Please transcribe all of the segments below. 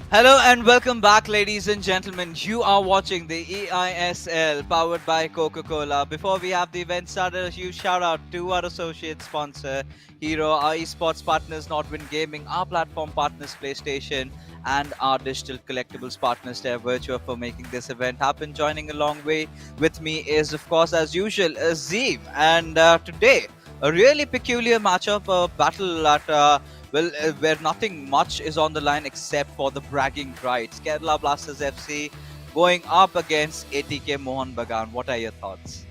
Hello and welcome back, ladies and gentlemen. You are watching the eISL powered by Coca-Cola. Before we have the event started, a huge shout out to our associate sponsor, Hero, our esports partners, Nordwind Gaming, our platform partners, PlayStation, and our digital collectibles partners, Dare Virtua, for making this event happen. Joining along way with me is, of course, as usual, Azim. And today, a really peculiar matchup, a battle that where nothing much is on the line except for the bragging rights. Kerala Blasters FC going up against ATK Mohun Bagan. What are your thoughts?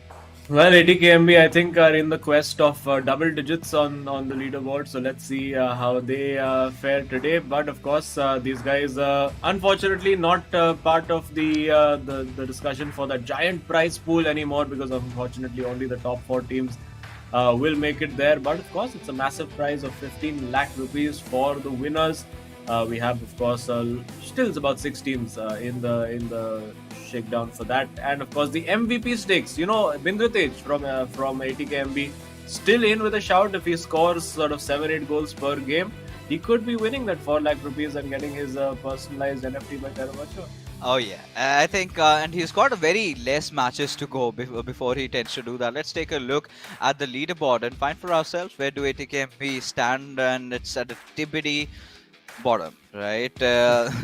Well, ATKMB, I think, are in the quest of double digits on the leaderboard. So let's see how they fare today. But of course, these guys, unfortunately, not part of the discussion for the giant prize pool anymore, because unfortunately, only the top four teams will make it there. But of course, it's a massive prize of 15 lakh rupees for the winners. We have, of course, still it's about six teams in the shakedown for that, and of course the MVP stakes. Bindratej from ATKMB still in with a shout. If he scores sort of 7-8 goals per game, he could be winning that 4 lakh rupees and getting his personalized NFT by Teravacho. Oh yeah, I think, and he's got a very less matches to go before he tends to do that. Let's take a look at the leaderboard and find for ourselves where do ATKMB stand, and it's at a tibbity bottom, right?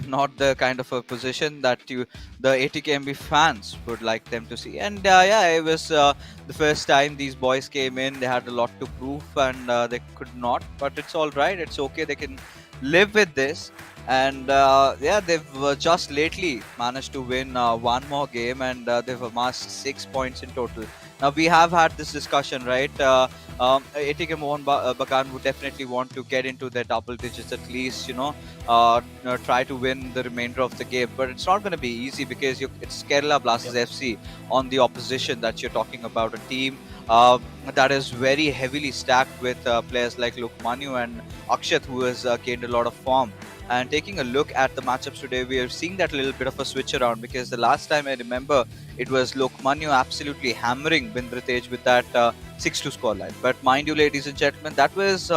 Not the kind of a position that the ATKMB fans would like them to see. And yeah, it was the first time these boys came in. They had a lot to prove, and they could not. But it's all right. It's okay. They can live with this. And yeah, they've just lately managed to win one more game, and they've amassed 6 points in total. Now we have had this discussion, right? ATK Mohun Bagan would definitely want to get into their double digits at least, try to win the remainder of the game. But it's not going to be easy because it's Kerala Blasters FC on the opposition that you're talking about, a team that is very heavily stacked with players like Lokmanu and Akshat, who has gained a lot of form. And taking a look at the matchups today, we are seeing that little bit of a switch around, because the last time I remember it was Lokmanu absolutely hammering Bindratej with that 6-2 scoreline. But mind you, ladies and gentlemen, that was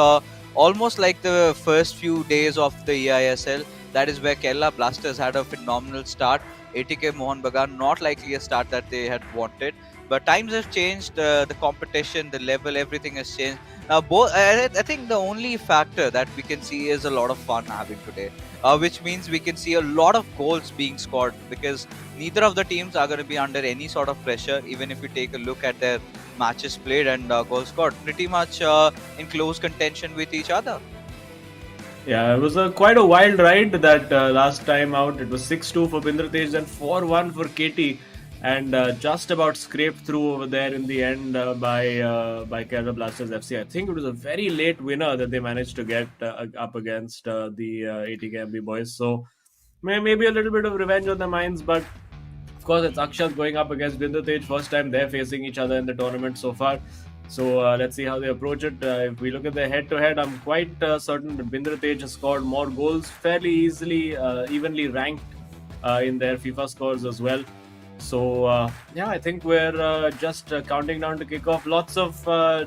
almost like the first few days of the eISL. That is where Kerala Blasters had a phenomenal start. ATK Mohun Bagan, not likely a start that they had wanted. But times have changed, the competition, the level, everything has changed. Now, I think the only factor that we can see is a lot of fun having today, which means we can see a lot of goals being scored, because neither of the teams are going to be under any sort of pressure. Even if you take a look at their matches played and goals scored, pretty much in close contention with each other. Yeah, it was quite a wild ride that last time out. It was 6-2 for Bindratej and 4-1 for KT, and just about scraped through over there in the end by Kerala Blasters FC. I think it was a very late winner that they managed to get up against the ATKMB boys. So maybe a little bit of revenge on their minds, but of course it's Akshat going up against Bindratej. First time they're facing each other in the tournament so far. So let's see how they approach it. If we look at the head-to-head, I'm quite certain that Bindratej has scored more goals fairly easily, evenly ranked in their FIFA scores as well. So yeah, I think we're just counting down to kick off. Lots of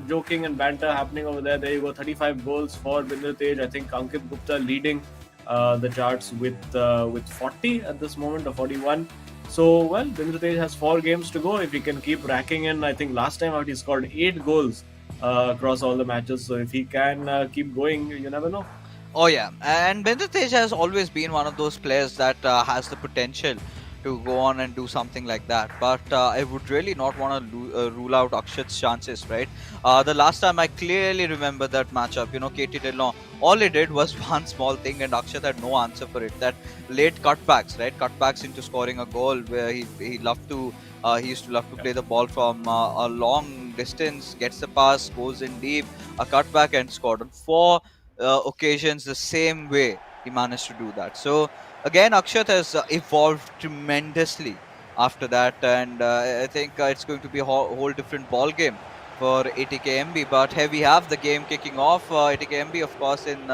joking and banter happening over there. There you go, 35 goals for Bindratej. I think Ankit Gupta leading the charts with 40 at this moment, or 41. So, well, Bindratej has 4 games to go. If he can keep racking in, I think last time out he scored 8 goals across all the matches. So, if he can keep going, you never know. Oh yeah, and Bindratej has always been one of those players that has the potential to go on and do something like that. But I would really not want to rule out Akshat's chances, right? The last time I clearly remember that matchup, KT Dillon, all he did was one small thing and Akshat had no answer for it. That late cutbacks, right? Cutbacks into scoring a goal, where he loved to, he used to love to play the ball from a long distance, gets the pass, goes in deep, a cutback and scored on 4 occasions the same way he managed to do that. So again, Akshat has evolved tremendously after that, and I think it's going to be a whole different ball game for ATKMB. But here we have the game kicking off. ATKMB, of course, in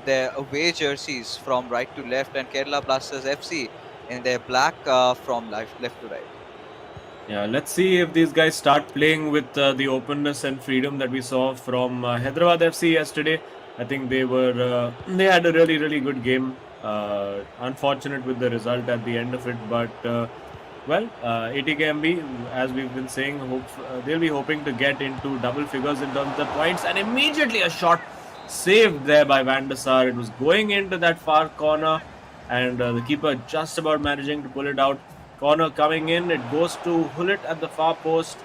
their away jerseys from right to left, and Kerala Blasters FC in their black from left to right. Yeah, let's see if these guys start playing with the openness and freedom that we saw from Hyderabad FC yesterday. I think they had a really good game. Unfortunate with the result at the end of it, but ATKMB, as we've been saying, they'll be hoping to get into double figures in terms of the points, and immediately a shot saved there by Van der Sar. It was going into that far corner, and the keeper just about managing to pull it out. Corner coming in, it goes to Hullet at the far post.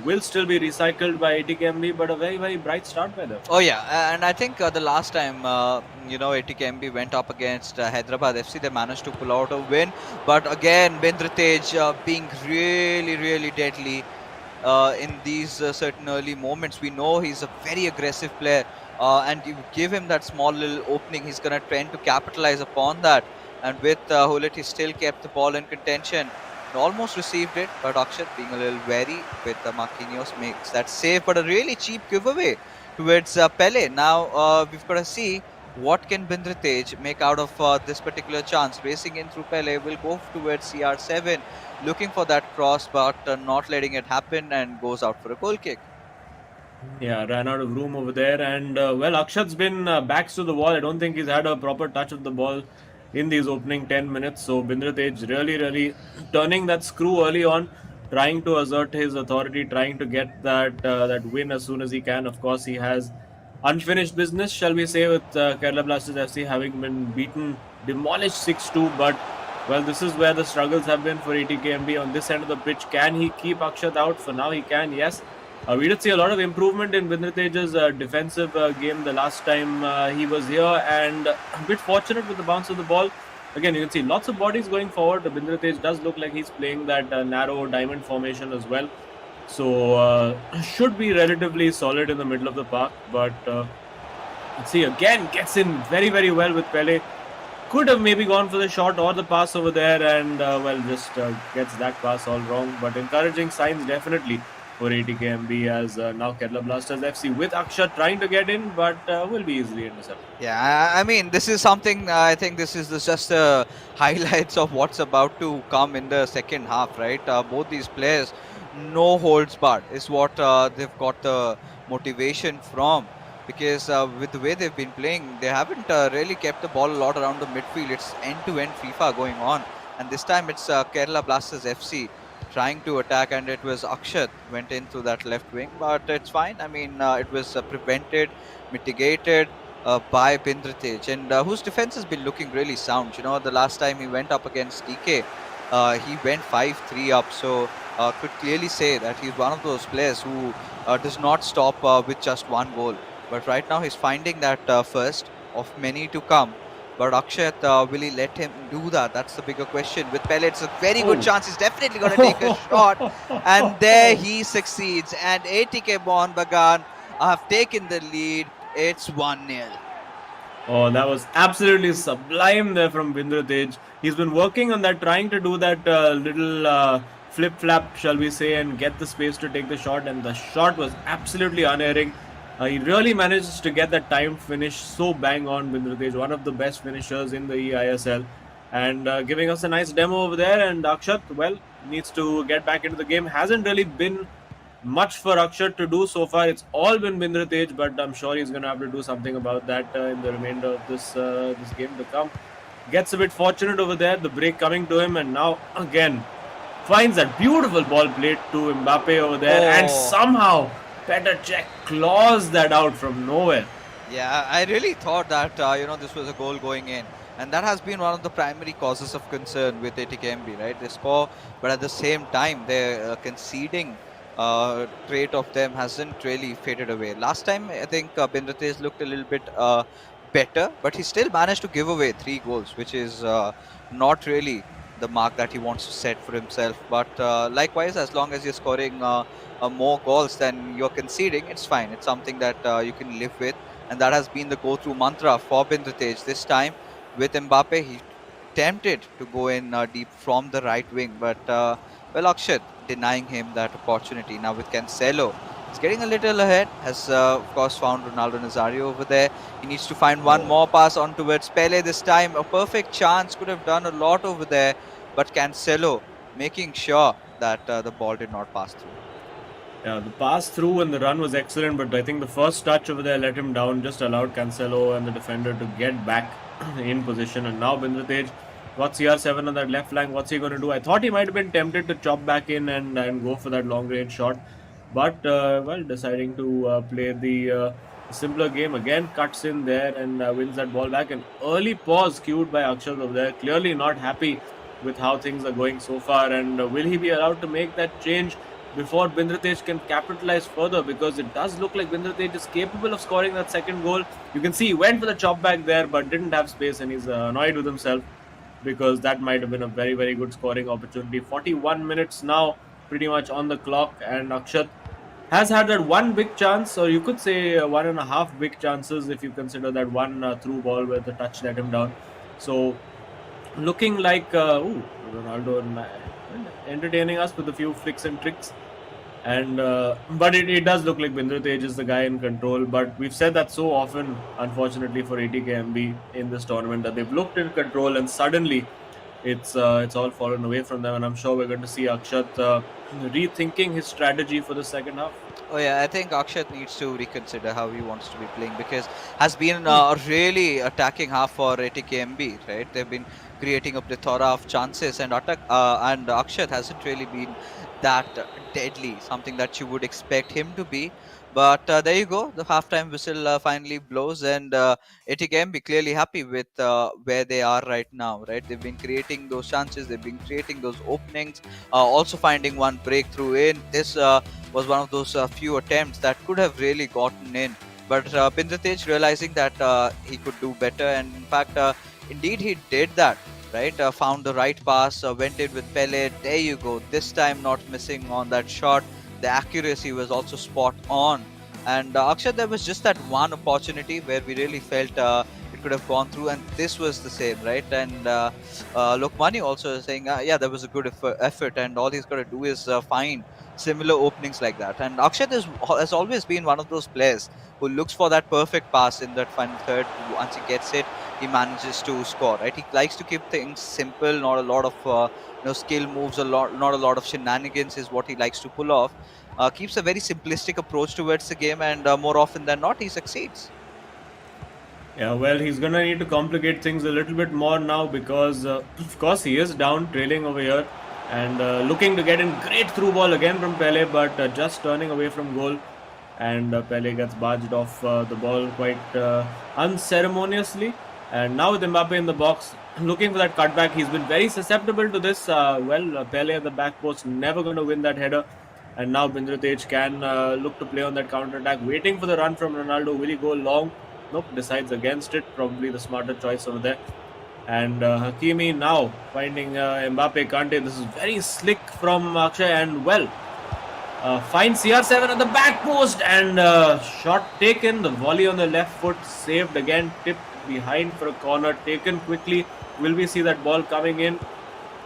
Will still be recycled by ATKMB, but a very bright start by them. Oh yeah, and I think the last time ATKMB went up against Hyderabad FC, they managed to pull out a win. But again, Bindratej being really deadly in these certain early moments. We know he's a very aggressive player, and you give him that small little opening, he's gonna tend to capitalize upon that. And with Hullet, he still kept the ball in contention. Almost received it, but Akshat being a little wary with Marquinhos makes that save, but a really cheap giveaway towards Pele. Now we've got to see what can Bindratej make out of this particular chance. Racing in through Pele will go towards CR7, looking for that cross, but not letting it happen, and goes out for a goal kick. Yeah, ran out of room over there, and Akshat's been backs to the wall. I don't think he's had a proper touch of the ball in these opening 10 minutes. So Bindratej really turning that screw early on, trying to assert his authority, trying to get that win as soon as he can. Of course, he has unfinished business, shall we say, with Kerala Blasters FC having been demolished 6-2. But this is where the struggles have been for ATKMB on this end of the pitch. Can he keep Akshat out? For now, he can. Yes. We did see a lot of improvement in Bindratej's defensive game the last time he was here, and a bit fortunate with the bounce of the ball. Again, you can see lots of bodies going forward. Bindratej does look like he's playing that narrow diamond formation as well. So, should be relatively solid in the middle of the park. But let's see, again, gets in very well with Pele. Could have maybe gone for the shot or the pass over there, and just gets that pass all wrong. But encouraging signs definitely for ATKMB, as now Kerala Blasters FC with Akshat trying to get in, but will be easily intercepted. Yeah, I mean, this is something, I think this is just highlights of what's about to come in the second half, right? Both these players, no holds barred is what they've got the motivation from, because with the way they've been playing, they haven't really kept the ball a lot around the midfield. It's end-to-end FIFA going on, and this time it's Kerala Blasters FC trying to attack, and it was Akshat went in through that left wing, but it's fine. I mean, it was prevented, mitigated by Bindratej, and whose defense has been looking really sound. You know, the last time he went up against TK, he went 5-3 up, so could clearly say that he's one of those players who does not stop with just one goal. But right now he's finding that first of many to come. But Akshat, will he let him do that? That's the bigger question. With Pele, it's a very good chance. He's definitely going to take a shot. And there he succeeds. And ATK Mohun Bagan have taken the lead. It's 1-0. Oh, that was absolutely sublime there from Bindratej. He's been working on that, trying to do that little flip-flap, shall we say, and get the space to take the shot. And the shot was absolutely unerring. He really manages to get that timed finish so bang on. Bindratej, one of the best finishers in the eISL, and giving us a nice demo over there. And Akshat, needs to get back into the game. Hasn't really been much for Akshat to do so far. It's all been Bindratej, but I'm sure he's going to have to do something about that in the remainder of this game to come. Gets a bit fortunate over there, the break coming to him, and now again finds that beautiful ball played to Mbappe over there, and somehow Petr Cech claws that out from nowhere. Yeah, I really thought that this was a goal going in, and that has been one of the primary causes of concern with ATKMB, right? They score, but at the same time, their conceding trait of them hasn't really faded away. Last time, I think Bindratej looked a little bit better, but he still managed to give away 3 goals, which is not really the mark that he wants to set for himself. But likewise, as long as you're scoring more goals than you're conceding, it's fine. It's something that you can live with, and that has been the go-through mantra for Bindratej. This time with Mbappe, he tempted to go in deep from the right wing, but Akshat denying him that opportunity. Now with Cancelo, he's getting a little ahead, has of course found Ronaldo Nazario over there. He needs to find one more pass on towards Pele this time. A perfect chance, could have done a lot over there, but Cancelo making sure that the ball did not pass through. Yeah, the pass through and the run was excellent, but I think the first touch over there let him down, just allowed Cancelo and the defender to get back in position. And now Bindratej got CR7 on that left flank. What's he going to do? I thought he might have been tempted to chop back in and go for that long range shot, but well, deciding to play the simpler game again, cuts in there and wins that ball back. An early pause cued by Akshat over there, clearly not happy with how things are going so far. And will he be allowed to make that change before Bindratej can capitalize further? Because it does look like Bindratej is capable of scoring that second goal. You can see he went for the chop back there, but didn't have space, and he's annoyed with himself because that might have been a very, very good scoring opportunity. 41 minutes now, pretty much on the clock, and Akshat has had that one big chance, or you could say one and a half big chances if you consider that one through ball where the touch let him down. So looking like Ronaldo entertaining us with a few flicks and tricks. And but it does look like Bindratej is the guy in control. But we've said that so often, unfortunately, for ATKMB in this tournament, that they've looked in control and suddenly it's all fallen away from them. And I'm sure we're going to see Akshat rethinking his strategy for the second half. Oh yeah, I think Akshat needs to reconsider how he wants to be playing, because has been a really attacking half for ATKMB, right? They've been creating a plethora of chances, and and Akshat hasn't really been that deadly, something that you would expect him to be. But there you go, the halftime whistle finally blows, and ATKMB clearly happy with where they are right now, right? They've been creating those chances, they've been creating those openings, also finding one breakthrough in this. Was one of those few attempts that could have really gotten in. But Bindratej realizing that he could do better, and in fact, indeed he did that. Right, found the right pass, went in with Pele. There you go. This time not missing on that shot. The accuracy was also spot on. And Akshat, there was just that one opportunity where we really felt it could have gone through, and this was the same, right? And Lokmani also saying, yeah, there was a good effort, and all he's got to do is find similar openings like that. And Akshat has always been one of those players who looks for that perfect pass in that final third. Once he gets it, he manages to score. Right, he likes to keep things simple, not a lot of skill moves, not a lot of shenanigans is what he likes to pull off. Keeps a very simplistic approach towards the game, and more often than not, he succeeds. Yeah, well, he's gonna need to complicate things a little bit more now because, of course, he is down, trailing over here, and looking to get in great through ball again from Pele, but just turning away from goal, and Pele gets barged off the ball quite unceremoniously. And now with Mbappe in the box, looking for that cutback, he's been very susceptible to this. Pele at the back post, never going to win that header. And now Bindratej can look to play on that counter attack, waiting for the run from Ronaldo. Will he go long? Nope, decides against it. Probably the smarter choice over there. And Hakimi now finding Mbappe Kante. This is very slick from Akshay, and well, finds CR7 at the back post, and shot taken. The volley on the left foot saved again, tipped behind for a corner, taken quickly. Will we see that ball coming in?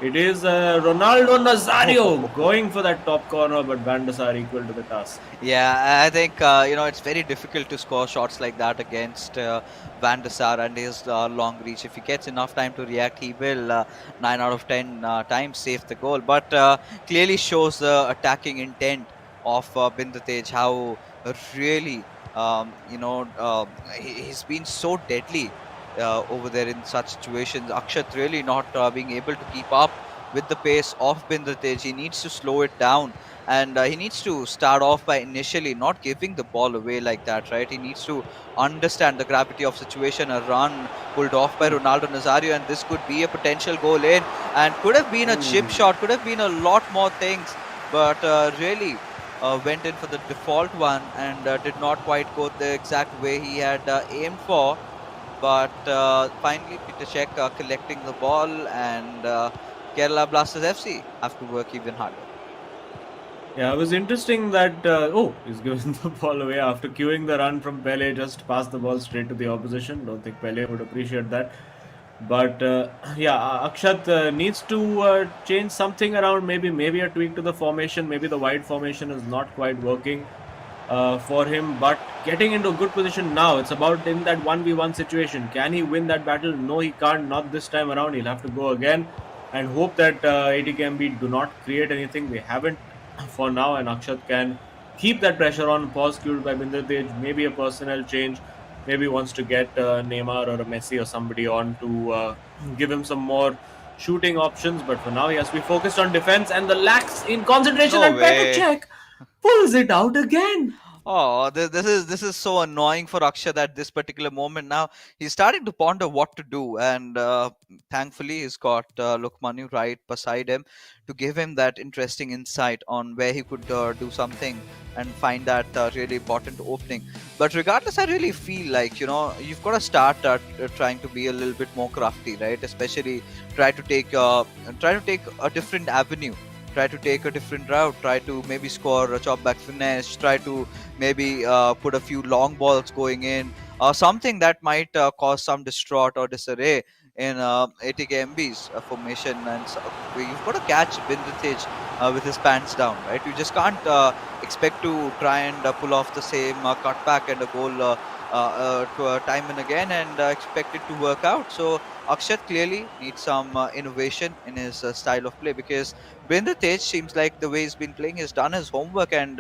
It is Ronaldo Nazario going for that top corner, but Van der Sar equal to the task. Yeah, I think it's very difficult to score shots like that against Van der Sar and his long reach. If he gets enough time to react, he will 9 out of 10 times save the goal. But clearly shows the attacking intent of Bindratej, how really he's been so deadly over there in such situations. Akshat really not being able to keep up with the pace of Bindratej. He needs to slow it down, and he needs to start off by initially not giving the ball away like that, right? He needs to understand the gravity of situation. A run pulled off by Ronaldo Nazario, and this could be a potential goal in, and could have been a chip shot, could have been a lot more things, but really went in for the default one, and did not quite go the exact way he had aimed for. But finally, Peter Cech collecting the ball, and Kerala Blasters FC have to work even harder. Yeah, it was interesting that he's given the ball away after queuing the run from Pele, just passed the ball straight to the opposition. Don't think Pele would appreciate that. But Akshat needs to change something around. Maybe a tweak to the formation. Maybe the wide formation is not quite working for him. But getting into a good position now. It's about in that 1v1 situation. Can he win that battle? No, he can't. Not this time around. He'll have to go again and hope that ATKMB do not create anything. They haven't for now, and Akshat can keep that pressure on. Pause cued by Binder Tej, maybe a personnel change, maybe wants to get Neymar or a Messi or somebody on to give him some more shooting options. But for now, he has to be focused on defense and the lacks in concentration. No And Petr way. Cech pulls it out again. Oh, this is so annoying for Akshat at this particular moment. Now he's starting to ponder what to do, and thankfully he's got Lukmanu right beside him to give him that interesting insight on where he could do something and find that really important opening. But regardless, I really feel like you've got to start trying to be a little bit more crafty, right? Especially try to take a different avenue. Try to take a different route. Try to maybe score a chop back finesse. Try to maybe put a few long balls going in, something that might cause some distraught or disarray in ATKMB's formation. And so you've got to catch Bindratij with his pants down, right? You just can't expect to try and pull off the same cutback and a goal time and again and expect it to work out. So Akshat clearly needs some innovation in his style of play, because Binder Tej seems like the way he's been playing, he's done his homework, and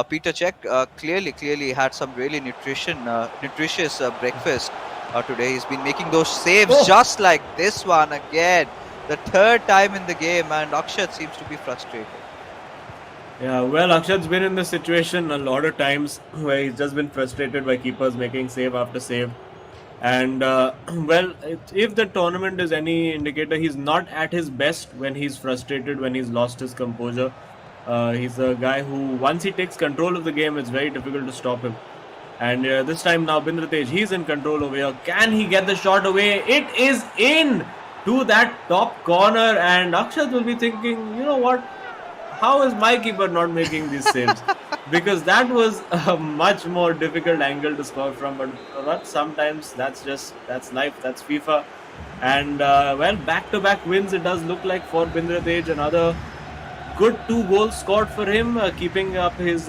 Peter Cech clearly had some really nutritious breakfast today. He's been making those saves Oh, just like this one again, the third time in the game, and Akshat seems to be frustrated. yeah, well, Akshat's been in this situation a lot of times where he's just been frustrated by keepers making save after save. And well, if the tournament is any indicator, he's not at his best when he's frustrated, when he's lost his composure. He's a guy who, once he takes control of the game, it's very difficult to stop him. And this time now, Bindratej, he's in control over here. Can he get the shot away? It is in to that top corner, and Akshat will be thinking, you know what? How is my keeper not making these saves? Because that was a much more difficult angle to score from. But sometimes that's life, that's FIFA. And well, back-to-back wins it does look like for Bindratej. Another good 2 goals scored for him, keeping up his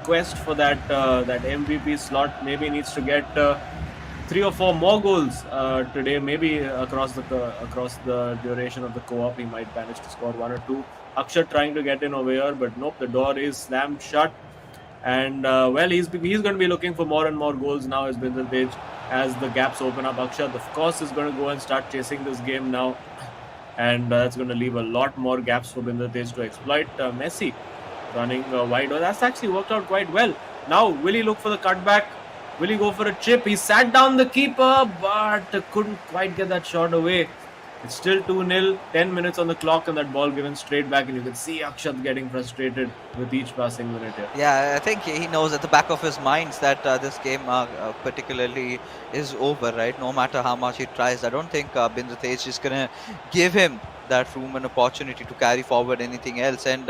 quest for that MVP slot. Maybe needs to get 3 or 4 more goals today. Maybe across the duration of the co-op, he might manage to score 1 or 2. Akshat trying to get in over here, but nope, the door is slammed shut. And well, he's going to be looking for more and more goals now as Bindratej, as the gaps open up. Akshat, of course, is going to go and start chasing this game now, and that's going to leave a lot more gaps for Bindratej to exploit. Messi running wide. Oh, that's actually worked out quite well. Now, will he look for the cutback? Will he go for a chip? He sat down the keeper, but couldn't quite get that shot away. It's still 2-0, 10 minutes on the clock, and that ball given straight back. And you can see Akshat getting frustrated with each passing minute here. Yeah, I think he knows at the back of his mind that this game particularly is over, right? No matter how much he tries, I don't think Bindratej is going to give him that room and opportunity to carry forward anything else. And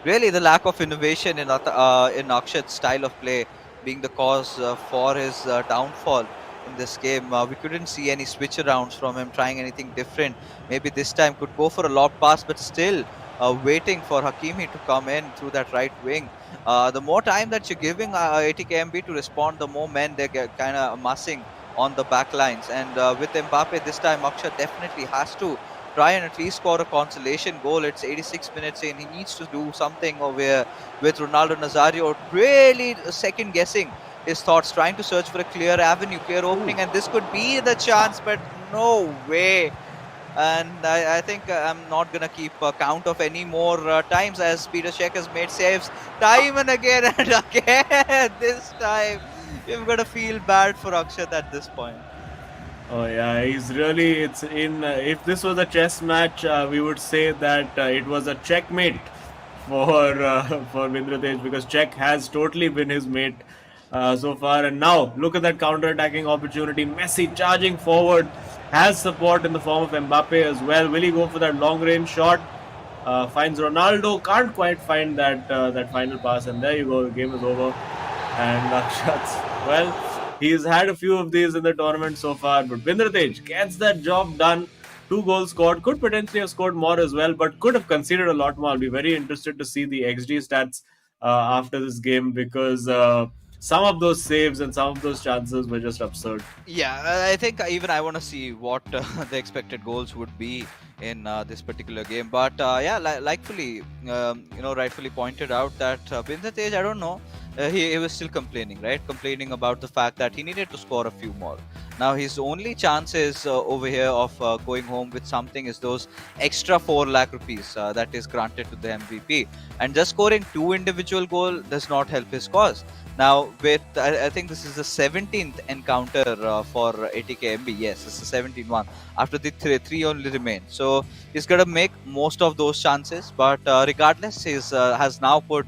really, the lack of innovation in Akshat's style of play being the cause for his downfall in this game. We couldn't see any switch arounds from him trying anything different. Maybe this time could go for a lob pass, but still waiting for Hakimi to come in through that right wing. The more time that you're giving ATKMB to respond, the more men they're kind of amassing on the back lines. And with Mbappe this time, Akshat definitely has to try and at least score a consolation goal. It's 86 minutes in. He needs to do something over here with Ronaldo Nazario really second guessing his thoughts, trying to search for a clear avenue, clear opening, and this could be the chance, but no way. And I think I'm not gonna keep count of any more times, as Peter Cech has made saves time and again and again. This time, you've got to feel bad for Akshat at this point. Oh yeah, he's really. It's in. If this was a chess match, we would say that it was a checkmate for Bindratej, because Cech has totally been his mate so far. And now look at that counter-attacking opportunity. Messi charging forward, has support in the form of Mbappe as well. Will he go for that long-range shot? Finds Ronaldo, can't quite find that final pass, and there you go. The game is over. And Akshat, well, he's had a few of these in the tournament so far, but Bindratej gets that job done. 2 goals scored, could potentially have scored more as well, but could have conceded a lot more. I'll be very interested to see the XG stats after this game, because some of those saves and some of those chances were just absurd. Yeah, I think even I want to see what the expected goals would be in this particular game. But yeah, likefully, rightfully pointed out that Bindratej, I don't know, he was still complaining, right? Complaining about the fact that he needed to score a few more. Now his only chances over here of going home with something is those extra 4 lakh rupees that is granted to the MVP, and just scoring 2 individual goal does not help his cause. Now, I think this is the 17th encounter for ATKMB. Yes, it's the 17th one. After the three only remain, so he's got to make most of those chances. But regardless, he's has now put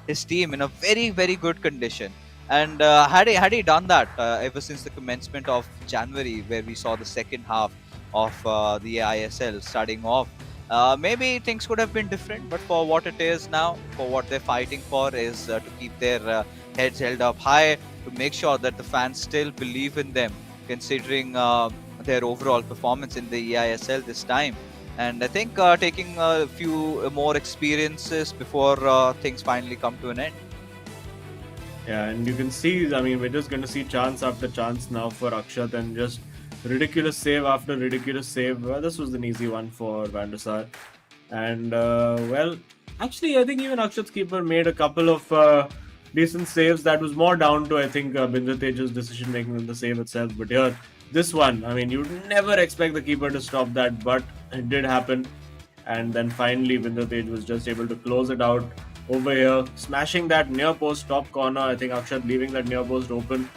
his team in a very good condition. And had he done that ever since the commencement of January, where we saw the second half of the eISL starting off, maybe things could have been different. But for what it is now, for what they're fighting for is to keep their heads held up high, to make sure that the fans still believe in them, considering their overall performance in the eISL this time. And I think taking a few more experiences before things finally come to an end. Yeah, and you can see, I mean, we're just going to see chance after chance now for Akshat, and just ridiculous save after ridiculous save. Well, this was an easy one for Van der Sar. And, well, actually, I think even Akshat's keeper made a couple of decent saves. That was more down to, I think, Binder Tej's decision making than the save itself. But here, this one, I mean, you'd never expect the keeper to stop that, but it did happen. And then finally, Binder Tej was just able to close it out over here, smashing that near post top corner. I think Akshat leaving that near post open,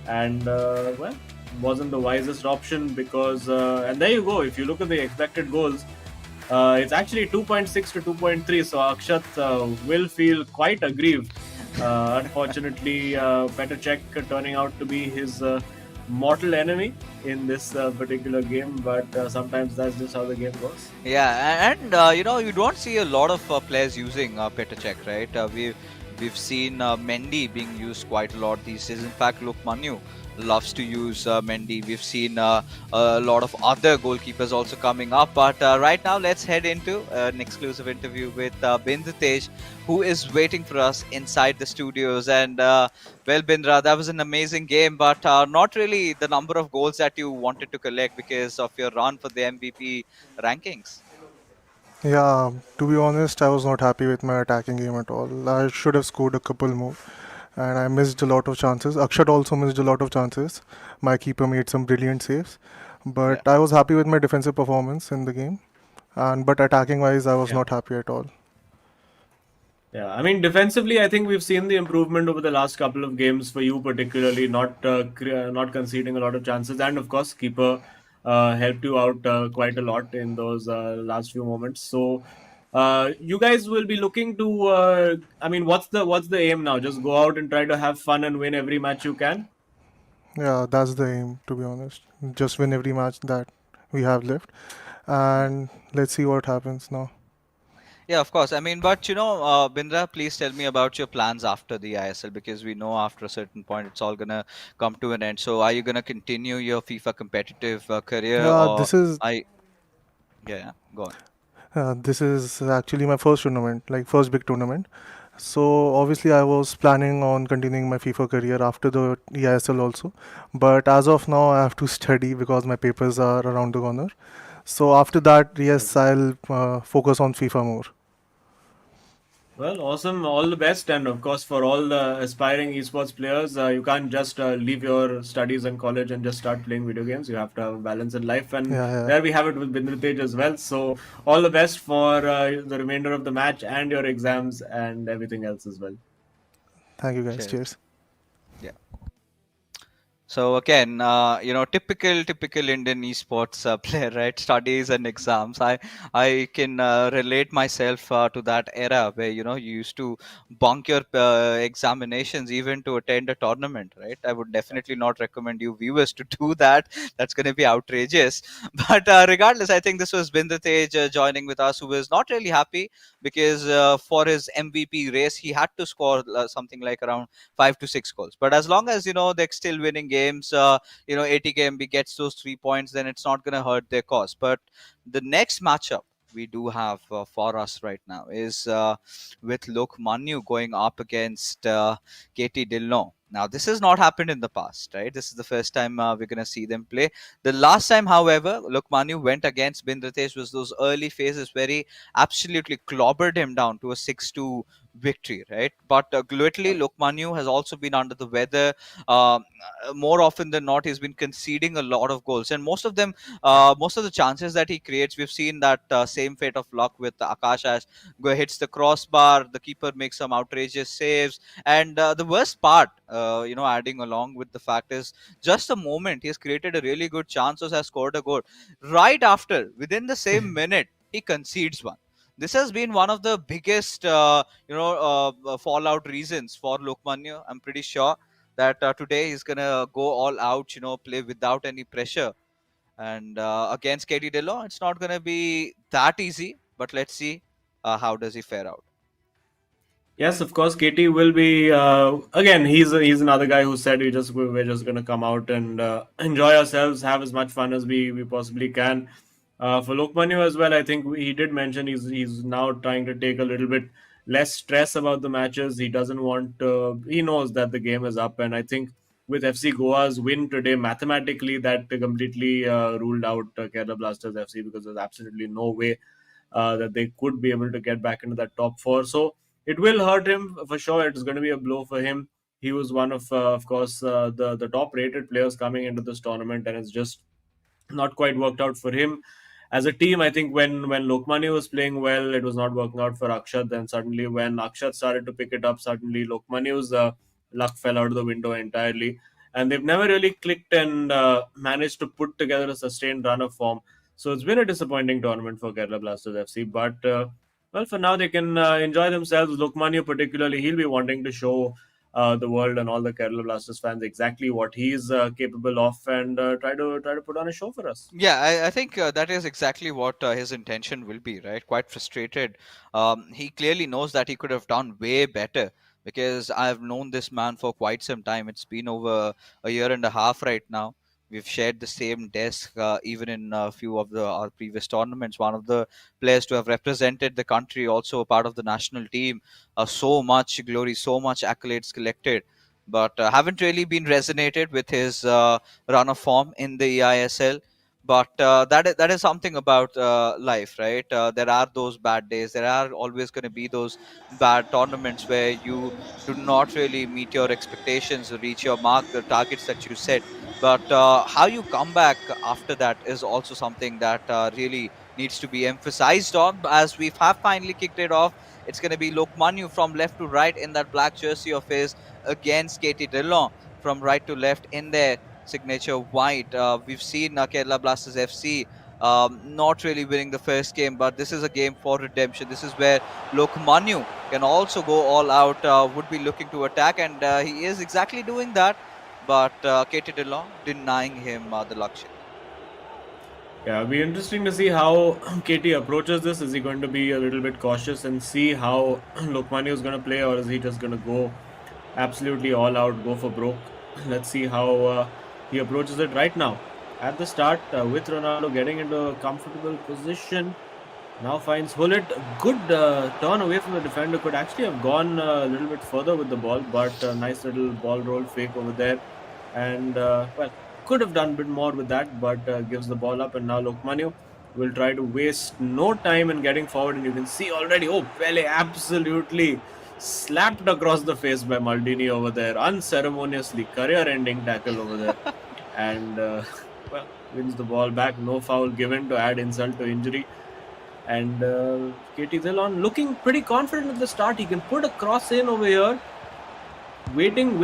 and well, wasn't the wisest option because and there you go. If you look at the expected goals, it's actually 2.6 to 2.3. So Akshat will feel quite aggrieved. Unfortunately, Petr Cech turning out to be his mortal enemy in this particular game, but sometimes that's just how the game goes. Yeah, and you don't see a lot of players using Petr Cech, right? We've seen Mendy being used quite a lot these days. In fact, Luke Manu loves to use Mendy. We've seen a lot of other goalkeepers also coming up. But right now, let's head into an exclusive interview with Binder Tej, who is waiting for us inside the studios. And well, Bindra, that was an amazing game, but not really the number of goals that you wanted to collect because of your run for the MVP rankings. Yeah, to be honest, I was not happy with my attacking game at all. I should have scored a couple more, and I missed a lot of chances. Akshat also missed a lot of chances. My keeper made some brilliant saves, Yeah. but I was happy with my defensive performance in the game. And but attacking wise, I was Yeah. not happy at all. Yeah, I mean, defensively, I think we've seen the improvement over the last couple of games for you, particularly not conceding a lot of chances, and of course, keeper helped you out quite a lot in those last few moments. So, you guys will be looking to. I mean, what's the aim now? Just go out and try to have fun and win every match you can. Yeah, that's the aim, to be honest. Just win every match that we have left, and let's see what happens now. Yeah, of course. I mean, but Bindra, please tell me about your plans after the ISL, because we know after a certain point it's all gonna come to an end. So, are you gonna continue your FIFA competitive career, Yeah, or I? Yeah, go on. this is actually my first tournament, like first big tournament. So obviously I was planning on continuing my FIFA career after the eISL also, but as of now I have to study because my papers are around the corner. So after that, yes, I'll focus on FIFA more. Well, awesome. All the best. And of course, for all the aspiring esports players, you can't just leave your studies and college and just start playing video games. You have to have a balance in life. And Yeah, yeah. there we have it with Binder Tej as well. So, all the best for the remainder of the match and your exams and everything else as well. Thank you guys. Cheers. Cheers. Yeah. So again, typical Indian esports player, right? Studies and exams. I can relate myself to that era where you used to bunk your examinations even to attend a tournament, right? I would definitely not recommend you viewers to do that. That's going to be outrageous. But regardless, I think this was Binder Tej joining with us, who was not really happy because for his MVP race he had to score something like around 5 to 6 goals. But as long as they're still winning games, ATKMB gets those 3 points, then it's not going to hurt their cause. But the next matchup we do have for us right now is with Lok Manu going up against KT Dillon. Now, this has not happened in the past, right? This is the first time we're going to see them play. The last time, however, Lokmanu went against Bindratesh was those early phases where he absolutely clobbered him down to a 6-2 victory, right? But lately, Lokmanu has also been under the weather. Um, More often than not, he's been conceding a lot of goals, and most of the chances that he creates, we've seen that same fate of luck with Akash as hits the crossbar, the keeper makes some outrageous saves, and the worst part, adding along with the fact is just the moment he's created a really good chance or has scored a goal, right after, within the same minute, he concedes one. This has been one of the biggest, fallout reasons for Lokmanya. I'm pretty sure that today he's gonna go all out, play without any pressure. And against KT Dillon, it's not gonna be that easy. But let's see how does he fare out. Yes, of course, KT will be again. He's another guy who said we're just gonna come out and enjoy ourselves, have as much fun as we possibly can. For Lokmanu as well, I think he did mention he's now trying to take a little bit less stress about the matches. He doesn't want. He knows that the game is up, and I think with FC Goa's win today, mathematically that completely ruled out Kerala Blasters FC, because there's absolutely no way that they could be able to get back into that top four. So it will hurt him for sure. It's going to be a blow for him. He was one of course, the top rated players coming into this tournament, and it's just not quite worked out for him. As a team, I think when Lokmani was playing well, it was not working out for Akshat. Then suddenly, when Akshat started to pick it up, suddenly Lokmani's luck fell out of the window entirely, and they've never really clicked and managed to put together a sustained run of form. So it's been a disappointing tournament for Kerala Blasters FC. But well, for now they can enjoy themselves. Lokmani particularly, he'll be wanting to show the world and all the Kerala Blasters fans exactly what he's capable of, and try to put on a show for us. Yeah, I think that is exactly what his intention will be, right? Quite frustrated. He clearly knows that he could have done way better, because I've known this man for quite some time. It's been over a year and a half right now. We've shared the same desk, even in a few of our previous tournaments. One of the players to have represented the country, also a part of the national team. So much glory, so much accolades collected, but haven't really been resonated with his run of form in the eISL. But that is something about life, right? There are those bad days. There are always going to be those bad tournaments where you do not really meet your expectations or reach your mark, the targets that you set. But how you come back after that is also something that really needs to be emphasized on. As we have finally kicked it off, it's going to be Lokmanu from left to right in that black jersey of his against KT Dillon from right to left in their signature white. We've seen Kerala Blasters FC not really winning the first game, but this is a game for redemption. This is where Lokmanu can also go all out, would be looking to attack, and he is exactly doing that. But KT Dillon denying him the luxury. Yeah, it'll be interesting to see how KT approaches this. Is he going to be a little bit cautious and see how Lokmani is going to play, or is he just going to go absolutely all out, go for broke? Let's see how he approaches it right now. At the start, with Ronaldo getting into a comfortable position, now finds Hullet. Good turn away from the defender. Could actually have gone a little bit further with the ball, but nice little ball roll fake over there. And well, could have done a bit more with that, but gives the ball up. And now Lokmanu will try to waste no time in getting forward. And you can see already, oh, Pele absolutely slapped across the face by Maldini over there. Unceremoniously, career-ending tackle over there. And well, wins the ball back. No foul given to add insult to injury. And KT Dillon looking pretty confident at the start. He can put a cross in over here. Waiting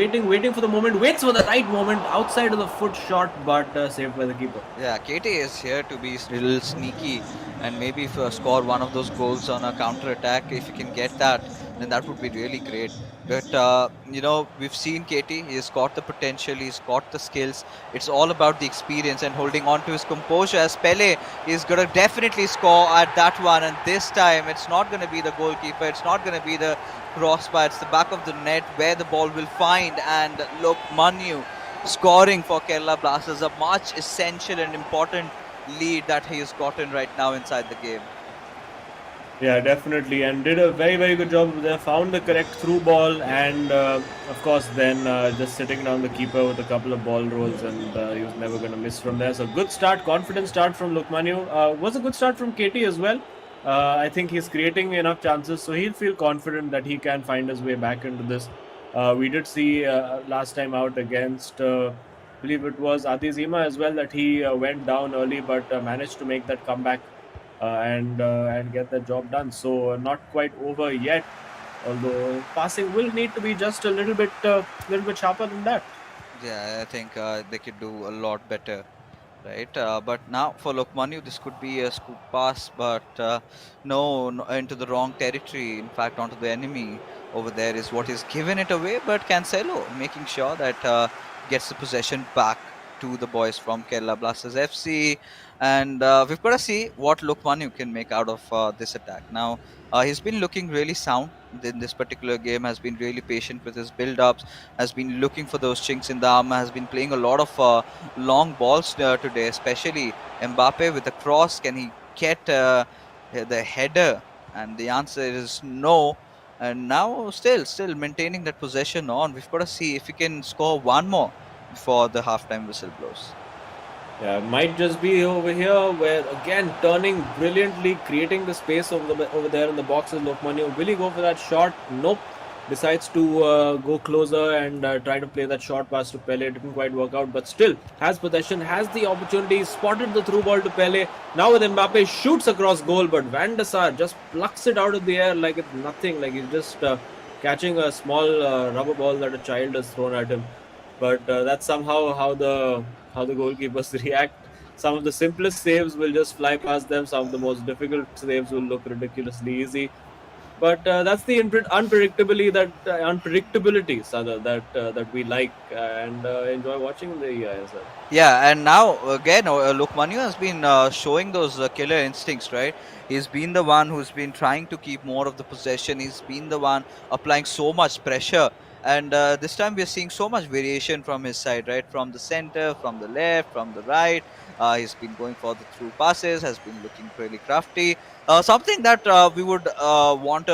for the moment. Waits for the right moment. Outside of the foot shot, but saved by the keeper. Yeah, KT is here to be a little sneaky and maybe score one of those goals on a counter attack. If you can get that, then that would be really great. But we've seen KT. He's got the potential. He's got the skills. It's all about the experience and holding on to his composure. As Pele is going to definitely score at that one, and this time it's not going to be the goalkeeper. It's not going to be the crossbar. It's the back of the net where the ball will find, and Lokmanu scoring for Kerala Blasters, a much essential and important lead that he has gotten right now inside the game. Yeah, definitely, and did a very, very good job. They found the correct through ball, and of course, then just sitting down the keeper with a couple of ball rolls, and he was never going to miss from there. So, good start, confident start from Lukmanu. Was a good start from KT as well. I think he's creating enough chances, so he'll feel confident that he can find his way back into this. We did see last time out against, I believe it was Adizima as well, that he went down early but managed to make that comeback and get the job done. So not quite over yet. Although passing will need to be just a little bit sharper than that. Yeah, I think they could do a lot better, right? But now for Lokmanu, this could be a scoop pass, but no, into the wrong territory. In fact, onto the enemy over there is what is given it away. But Cancelo making sure that gets the possession back to the boys from Kerala Blasters FC, and we've got to see what Lokmanu can make out of this attack. Now, he's been looking really sound in this particular game. Has been really patient with his build-ups. Has been looking for those chinks in the armor. Has been playing a lot of long balls today, especially Mbappe with the cross. Can he get the header? And the answer is no. And now still maintaining that possession on. We've got to see if he can score one more before the halftime whistle blows. Yeah, might just be over here where again turning brilliantly, creating the space over there in the box is Lokmanu. Will he go for that shot? Nope. Decides to go closer and try to play that short pass to Pele. Didn't quite work out, but still has possession, has the opportunity, spotted the through ball to Pele. Now with Mbappe, shoots across goal, but Van der Sar just plucks it out of the air like it's nothing, like he's just catching a small rubber ball that a child has thrown at him. But that's somehow how the goalkeepers react. Some of the simplest saves will just fly past them. Some of the most difficult saves will look ridiculously easy. But that's the unpredictability, Sadar, that we like and enjoy watching the eISL. Yeah, and now again, Lokmanu has been showing those killer instincts, right? He's been the one who's been trying to keep more of the possession. He's been the one applying so much pressure. And this time we're seeing so much variation from his side, right? From the center, from the left, from the right. He's been going for the through passes, has been looking really crafty. Something that we would want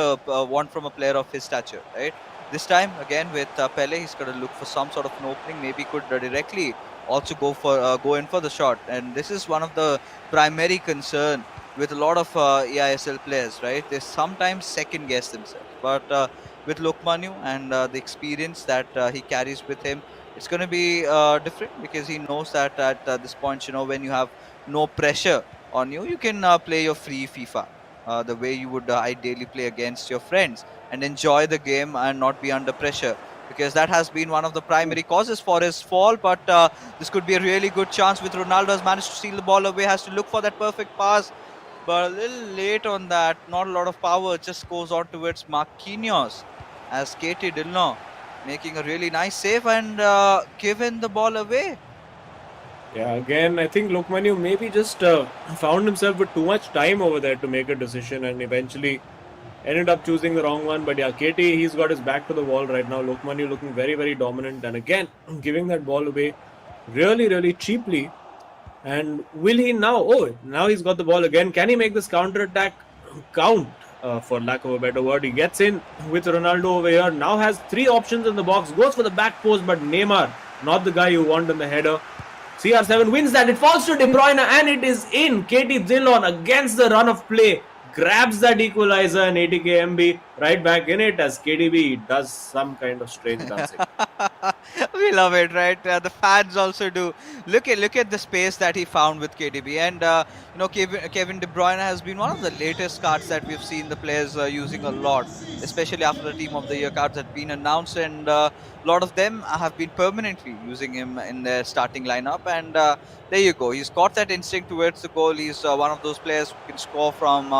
from a player of his stature, right? This time again with Pele, he's got to look for some sort of an opening. Maybe could directly also go in for the shot, and this is one of the primary concern with a lot of eISL players, right? They sometimes second guess themselves, but with Lokmanu and the experience that he carries with him, it's going to be different because he knows that at this point, when you have no pressure on you, you can play your free FIFA the way you would ideally play against your friends and enjoy the game and not be under pressure, because that has been one of the primary causes for his fall. But this could be a really good chance with Ronaldo. Has managed to steal the ball away, has to look for that perfect pass, but a little late on that. Not a lot of power, just goes on towards Marquinhos as KT Dillon making a really nice save and giving the ball away. Yeah, again, I think Lokmanu maybe just found himself with too much time over there to make a decision and eventually ended up choosing the wrong one. But yeah, KT, he's got his back to the wall right now. Lokmanu looking very, very dominant and again giving that ball away really, really cheaply. And will he now? Oh, now he's got the ball again. Can he make this counter attack count? For lack of a better word, he gets in with Ronaldo over here. Now has three options in the box. Goes for the back post, but Neymar, not the guy you want in the header. CR7 wins that. It falls to De Bruyne and it is in. KT Dillon against the run of play grabs that equalizer and ATKMB right back in it as KDB does some kind of strange dancing. We love it, right? The fans also do. Look at the space that he found with KDB, and Kevin De Bruyne has been one of the latest cards that we've seen the players using a lot, especially after the Team of the Year cards had been announced, and a lot of them have been permanently using him in their starting lineup. And there you go. He's got that instinct towards the goal. He's one of those players who can score from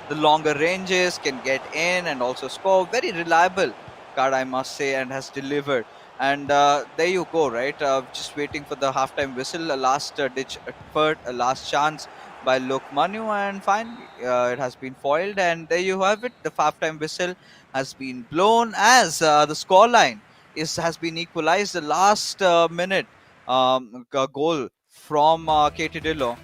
the longer ranges, can get in and also score. Very reliable card, I must say, and has delivered. And there you go, right? Just waiting for the halftime whistle, a last ditch effort, a last chance by Lokmanu, and finally it has been foiled. And there you have it. The halftime whistle has been blown as the scoreline has been equalized. The last minute goal from KT Dillon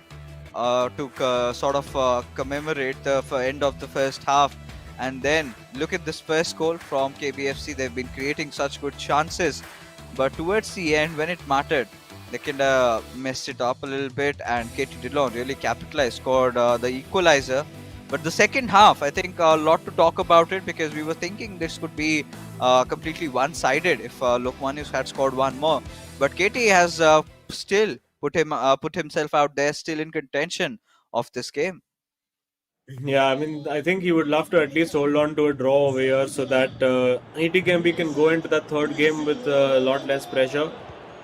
to sort of commemorate the end of the first half. And then look at this first goal from KBFC. They've been creating such good chances, but towards the end, when it mattered, they kind of messed it up a little bit, and Katie Dillon really capitalized, scored the equalizer. But the second half, I think a lot to talk about it, because we were thinking this could be completely one-sided if Lokmanius had scored one more. But Katie has still put himself out there, still in contention of this game. Yeah, I mean, I think he would love to at least hold on to a draw over here so that ATKMB can go into that third game with a lot less pressure.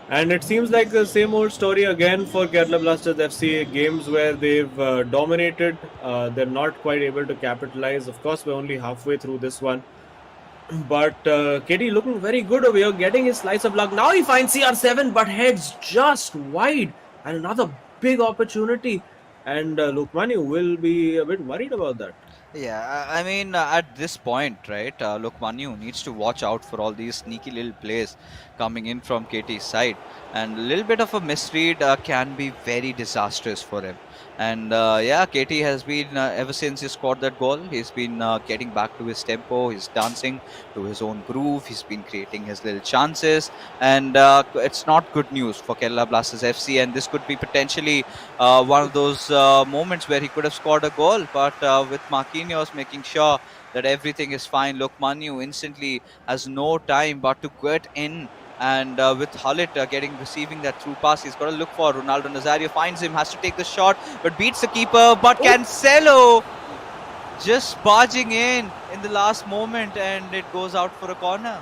And it seems like the same old story again for Kerala Blasters FC. Games where they've dominated, they're not quite able to capitalize. Of course, we're only halfway through this one. But Katie looking very good over here, getting his slice of luck. Now he finds CR7, but heads just wide. And another big opportunity. And Lukmani will be a bit worried about that. Yeah, I mean, at this point, right, Lokmaniu needs to watch out for all these sneaky little plays coming in from KT's side. And a little bit of a misread can be very disastrous for him. And yeah, KT has been, ever since he scored that goal, he's been getting back to his tempo, he's dancing to his own groove, he's been creating his little chances. And it's not good news for Kerala Blasters FC. And this could be potentially one of those moments where he could have scored a goal, but with Marquinhos making sure that everything is fine, Lokmaniu instantly has no time but to get in. And with Hullet receiving that through pass, he's got to look for Ronaldo Nazario, finds him, has to take the shot, but beats the keeper. But Cancelo just barging in the last moment, and it goes out for a corner.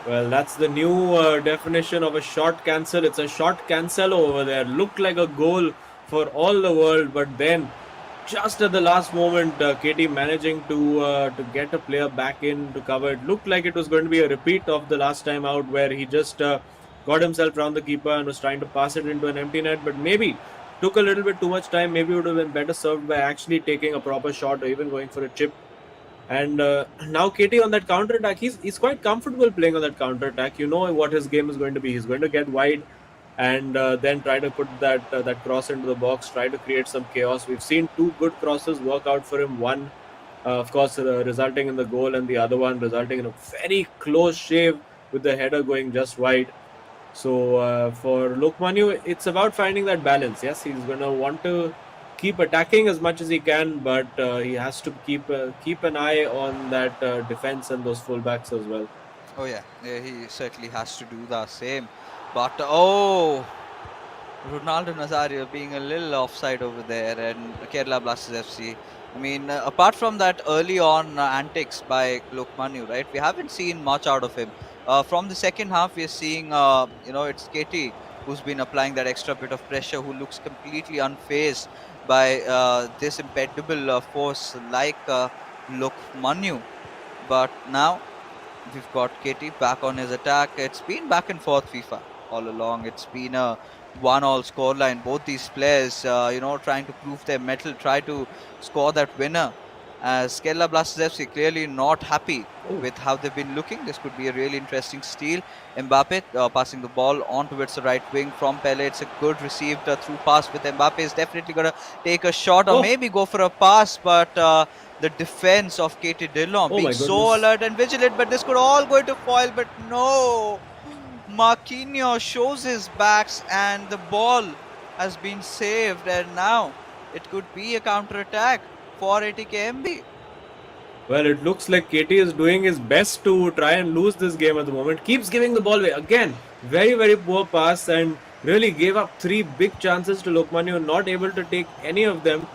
Well, that's the new definition of a shot cancel. It's a shot Cancelo over there. Looked like a goal for all the world, but then just at the last moment, KT managing to get a player back in to cover. It looked like it was going to be a repeat of the last time out, where he just got himself around the keeper and was trying to pass it into an empty net, but maybe took a little bit too much time. Maybe it would have been better served by actually taking a proper shot or even going for a chip. And now KT on that counter attack, he's quite comfortable playing on that counter attack. You know what his game is going to be. He's going to get wide and then try to put that cross into the box, try to create some chaos. We've seen two good crosses work out for him. One, of course, resulting in the goal, and the other one resulting in a very close shave with the header going just wide. So for Lokmaniu, it's about finding that balance. Yes, he's going to want to keep attacking as much as he can, but he has to keep an eye on that defense and those fullbacks as well. Oh yeah, he certainly has to do the same. But oh, Ronaldo Nazario being a little offside over there, and Kerala Blasters FC. I mean, apart from that early on antics by Lokmaniu, right? We haven't seen much out of him. From the second half, we're seeing, it's KT who's been applying that extra bit of pressure, who looks completely unfazed by this impendable force like Lokmaniu. But now we've got KT back on his attack. It's been back and forth FIFA all along. It's been a 1-all scoreline. Both these players, trying to prove their mettle, try to score that winner. As Kerala Blasters FC clearly not happy with how they've been looking. This could be a really interesting steal. Mbappe passing the ball on towards the right wing from Pele. It's a good received through pass with Mbappe. Is definitely going to take a shot or maybe go for a pass, but the defense of KT Dillon being so alert and vigilant, but this could all go into foil, but no. Marquinhos shows his backs and the ball has been saved, and now it could be a counter-attack for ATKMB. Well, it looks like KT is doing his best to try and lose this game at the moment. Keeps giving the ball away. Again, very, very poor pass, and really gave up three big chances to Lokmaniu, not able to take any of them.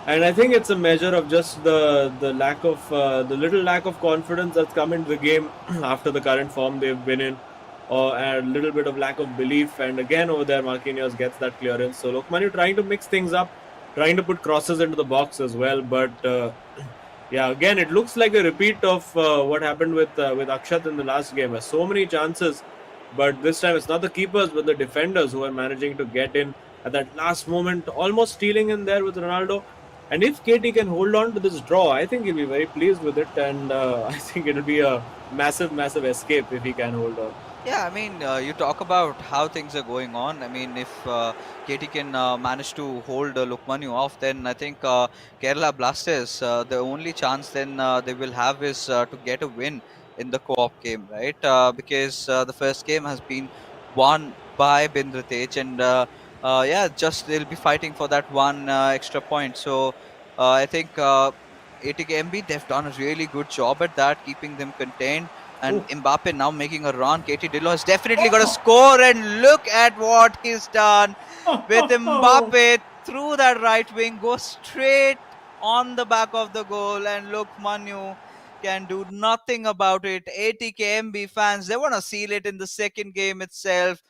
And I think it's a measure of just the lack of the little lack of confidence that's come into the game after the current form they've been in, or a little bit of lack of belief. And again over there, Marquinhos gets that clearance. So Lokmaniu trying to mix things up, trying to put crosses into the box as well. But yeah, again it looks like a repeat of what happened with Akshat in the last game. So many chances, but this time it's not the keepers but the defenders who are managing to get in at that last moment, almost stealing in there with Ronaldo. And if KT can hold on to this draw, I think he'll be very pleased with it, and I think it'll be a massive, massive escape if he can hold on. Yeah, I mean, you talk about how things are going on. I mean, if KT can manage to hold Lukmanu off, then I think Kerala Blasters, the only chance then they will have is to get a win in the co-op game, right? Because the first game has been won by Bindratej, and yeah, just they'll be fighting for that one extra point. So I think ATKMB, they've done a really good job at that, keeping them contained. And Oh, Mbappe now making a run. Katie Dillo has definitely got a score, and look at what he's done with Mbappe through that right wing, goes straight on the back of the goal, and look, Manu can do nothing about it. ATKMB fans, they want to seal it in the second game itself.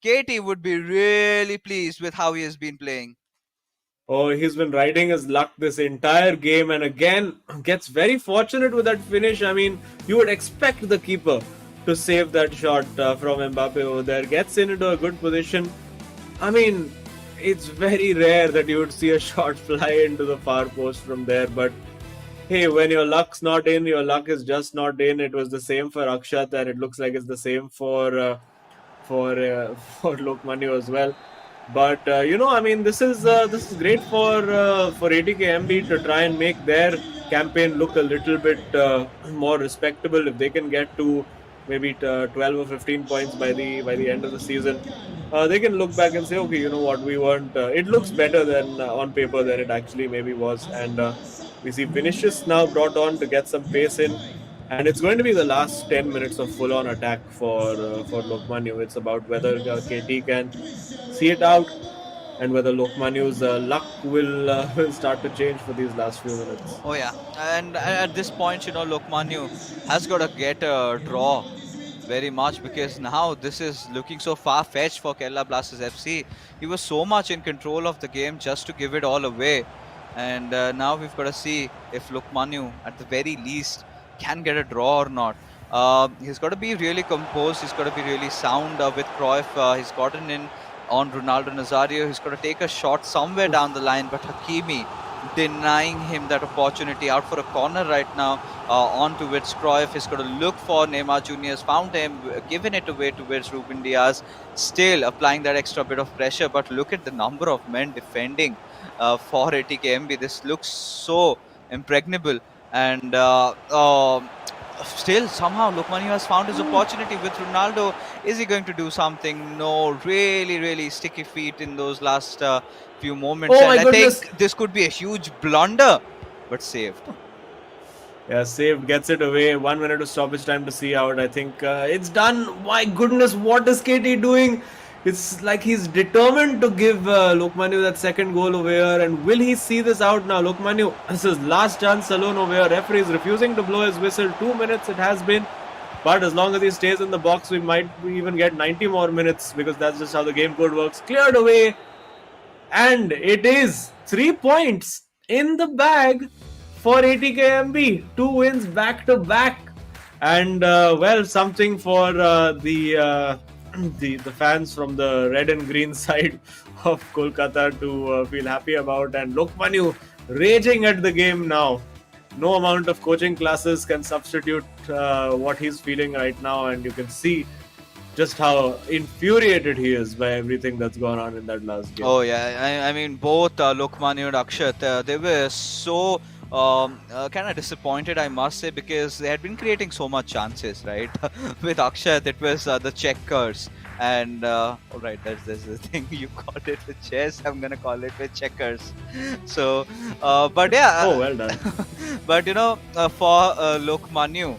Katie would be really pleased with how he has been playing. Oh, he's been riding his luck this entire game and again gets very fortunate with that finish. I mean, you would expect the keeper to save that shot from Mbappe over there. Gets into a good position. I mean, it's very rare that you would see a shot fly into the far post from there. But hey, when your luck's not in, your luck is just not in. It was the same for Akshat, and it looks like it's the same for Lokmanu as well. But I mean, this is great for ATKMB to try and make their campaign look a little bit more respectable. If they can get to maybe 12 or 15 points by the end of the season, they can look back and say, okay, you know what, we weren't. It looks better than on paper than it actually maybe was, and we see finishes now brought on to get some pace in. And it's going to be the last 10 minutes of full-on attack for Lokmanu. It's about whether KT can see it out and whether Lokmanu's luck will start to change for these last few minutes. Oh yeah, and at this point, Lokmanu has got to get a draw very much, because now this is looking so far-fetched for Kerala Blasters FC. He was so much in control of the game just to give it all away, and now we've got to see if Lokmanu, at the very least, can get a draw or not. He's got to be really composed. He's got to be really sound with Cruyff. He's gotten in on Ronaldo Nazario. He's got to take a shot somewhere down the line, but Hakimi denying him that opportunity. Out for a corner right now, on towards Cruyff. He's got to look for Neymar Jr. Has found him, given it away towards Ruben Diaz, still applying that extra bit of pressure. But look at the number of men defending for ATKMB. This looks so impregnable, and still somehow Lokmanu has found his opportunity with Ronaldo. Is he going to do something? No, really sticky feet in those last few moments, Oh and my I goodness! think this could be a huge blunder, but saved. Yeah, saved, gets it away. 1 minute of stoppage time to see out. I think it's done. My goodness, what is KT doing? It's like he's determined to give Lokmanu that second goal over here. And will he see this out now? Lokmanu, this is last chance alone over here. Referee is refusing to blow his whistle. 2 minutes it has been. But as long as he stays in the box, we might even get 90 more minutes, because that's just how the game code works. Cleared away. And it is 3 points in the bag for ATKMB. 2 wins back to back. And well, something for the fans from the red and green side of Kolkata to feel happy about. And Lokmanu raging at the game now. No amount of coaching classes can substitute what he's feeling right now, and you can see just how infuriated he is by everything that's gone on in that last game. Oh yeah, I mean both Lokmanu and Akshat, they were so kind of disappointed, I must say, because they had been creating so much chances, right? With Akshat, it was the checkers, and all right, there's the thing. You called it with chess, I'm gonna call it with checkers. So, but yeah, Oh, well done. but for Lokmanu,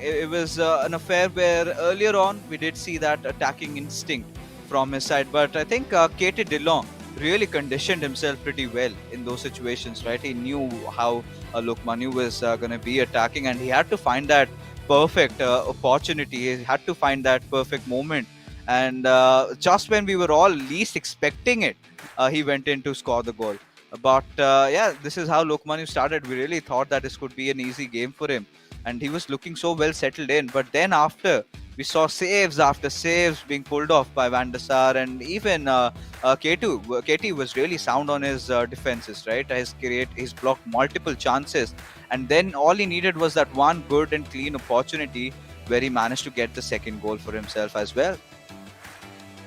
it was an affair where earlier on we did see that attacking instinct from his side, but I think KT Dillon really conditioned himself pretty well in those situations, right? He knew how Lokmanu was going to be attacking, and he had to find that perfect opportunity. He had to find that perfect moment, and just when we were all least expecting it, he went in to score the goal. But yeah, this is how Lokmanu started. We really thought that this could be an easy game for him, and he was looking so well settled in. But then after, we saw saves after saves being pulled off by Van der Sar, and even KT was really sound on his defenses, right? He's blocked multiple chances, and then all he needed was that one good and clean opportunity where he managed to get the second goal for himself as well.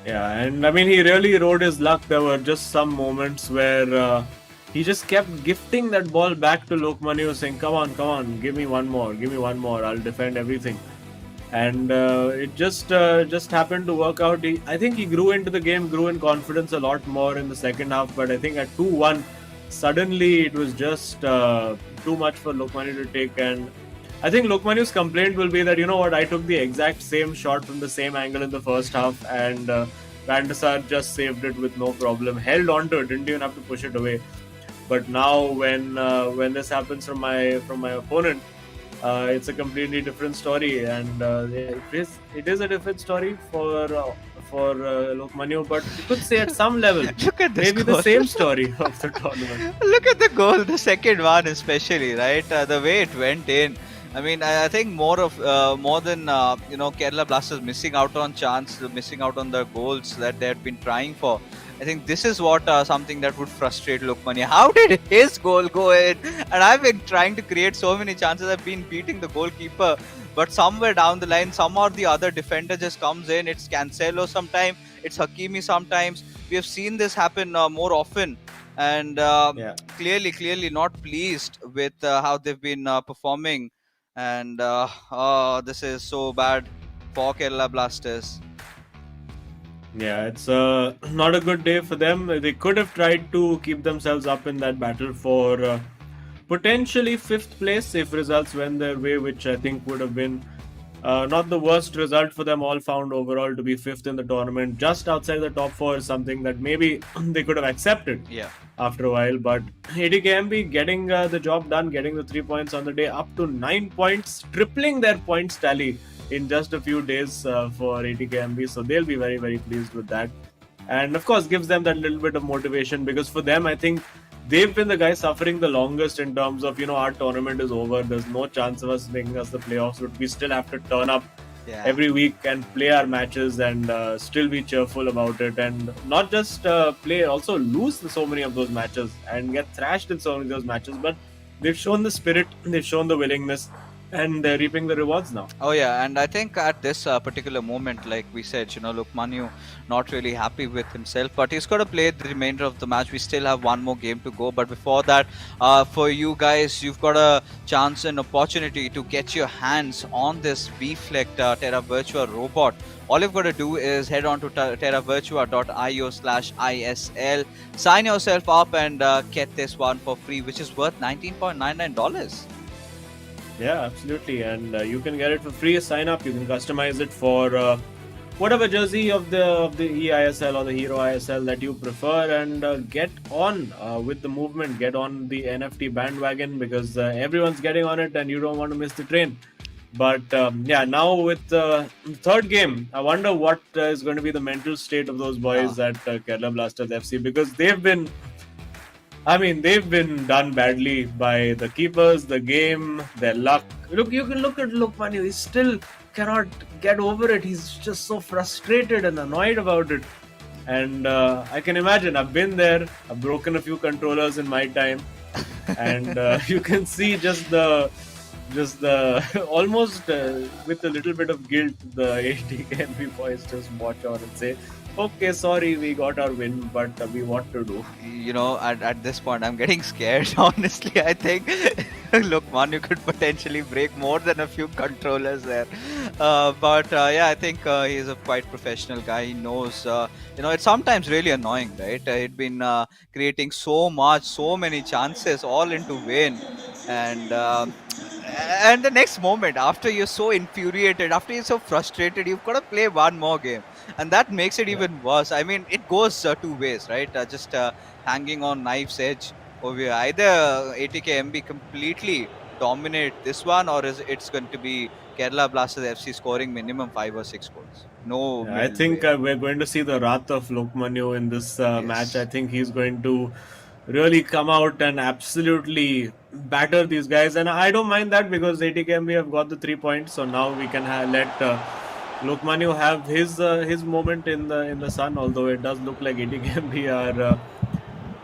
Yeah, and I mean, he really rode his luck. There were just some moments where he just kept gifting that ball back to Lokmanu, saying, come on, give me one more, I'll defend everything." And it just happened to work out. I think he grew into the game, grew in confidence a lot more in the second half. But I think at 2-1, suddenly it was just too much for Lokmanu to take. And I think Lokmanu's complaint will be that, you know what, I took the exact same shot from the same angle in the first half, and Van der Sar just saved it with no problem, held on to it, didn't even have to push it away. But now when this happens from my opponent, it's a completely different story, and it is a different story for Lokmanu, but you could say at some level Look at this maybe goal. the same story of the tournament. Look at the goal, the second one especially, right? The way it went in. I mean, I think more than Kerala Blasters missing out on chance, missing out on the goals that they had been trying for. I think this is what something that would frustrate Lokmanu. How did his goal go in? And I've been trying to create so many chances. I've been beating the goalkeeper, but somewhere down the line, some or the other defender just comes in. It's Cancelo sometimes, it's Hakimi sometimes. We have seen this happen more often, and Yeah. clearly not pleased with how they've been performing. And this is so bad for Kerala Blasters. Yeah, it's not a good day for them. They could have tried to keep themselves up in that battle for potentially fifth place if results went their way, which I think would have been not the worst result for them. All found overall to be fifth in the tournament, just outside the top four, is something that maybe they could have accepted Yeah. after a while. But ATKMB getting the job done, getting the 3 points on the day, up to 9 points, tripling their points tally in just a few days for ATKMB. So they'll be very, very pleased with that. And of course, gives them that little bit of motivation, because for them, I think they've been the guys suffering the longest in terms of, our tournament is over. There's no chance of us making us the playoffs, but we still have to turn up every week and play our matches and still be cheerful about it, and not just play, also lose so many of those matches and get thrashed in so many of those matches. But they've shown the spirit, they've shown the willingness, and they're reaping the rewards now. Oh yeah, and I think at this particular moment, like we said, Lokmanu not really happy with himself, but he's got to play the remainder of the match. We still have one more game to go, but before that, for you guys, you've got a chance and opportunity to get your hands on this Reflect Terra Virtua robot. All you've got to do is head on to terravirtua.io/ISL, sign yourself up, and get this one for free, which is worth $19.99. Yeah, absolutely, and you can get it for free. Sign up. You can customize it for whatever jersey of the eISL or the Hero ISL that you prefer, and get on with the movement. Get on the NFT bandwagon, because everyone's getting on it, and you don't want to miss the train. But now with the third game, I wonder what is going to be the mental state of those boys at Kerala Blasters FC, because they've been done badly by the keepers, the game, their luck. Look, you can look at Lokmanu. He still cannot get over it. He's just so frustrated and annoyed about it. And I can imagine. I've been there. I've broken a few controllers in my time, and you can see just the almost with a little bit of guilt, the ATKMB boys just watch on and say, "Okay, sorry, we got our win, but we want to do." At this point, I'm getting scared. Honestly, I think Lokmanu could potentially break more than a few controllers there. But I think he's a quite professional guy. He knows, it's sometimes really annoying, right? He'd been creating so many chances, all into vain. And the next moment, after you're so infuriated, after you're so frustrated, you've got to play one more game. And that makes it even worse. I mean, it goes two ways, right? Just hanging on knife's edge over here. Either ATKMB completely dominate this one, or it's going to be Kerala Blasters FC scoring minimum 5 or 6 goals. No, I think we're going to see the wrath of Lokmanu in this match. I think he's going to really come out and absolutely batter these guys, and I don't mind that, because ATKMB have got the 3 points, so now we can let Lokmanu have his moment in the sun. Although it does look like ATKMB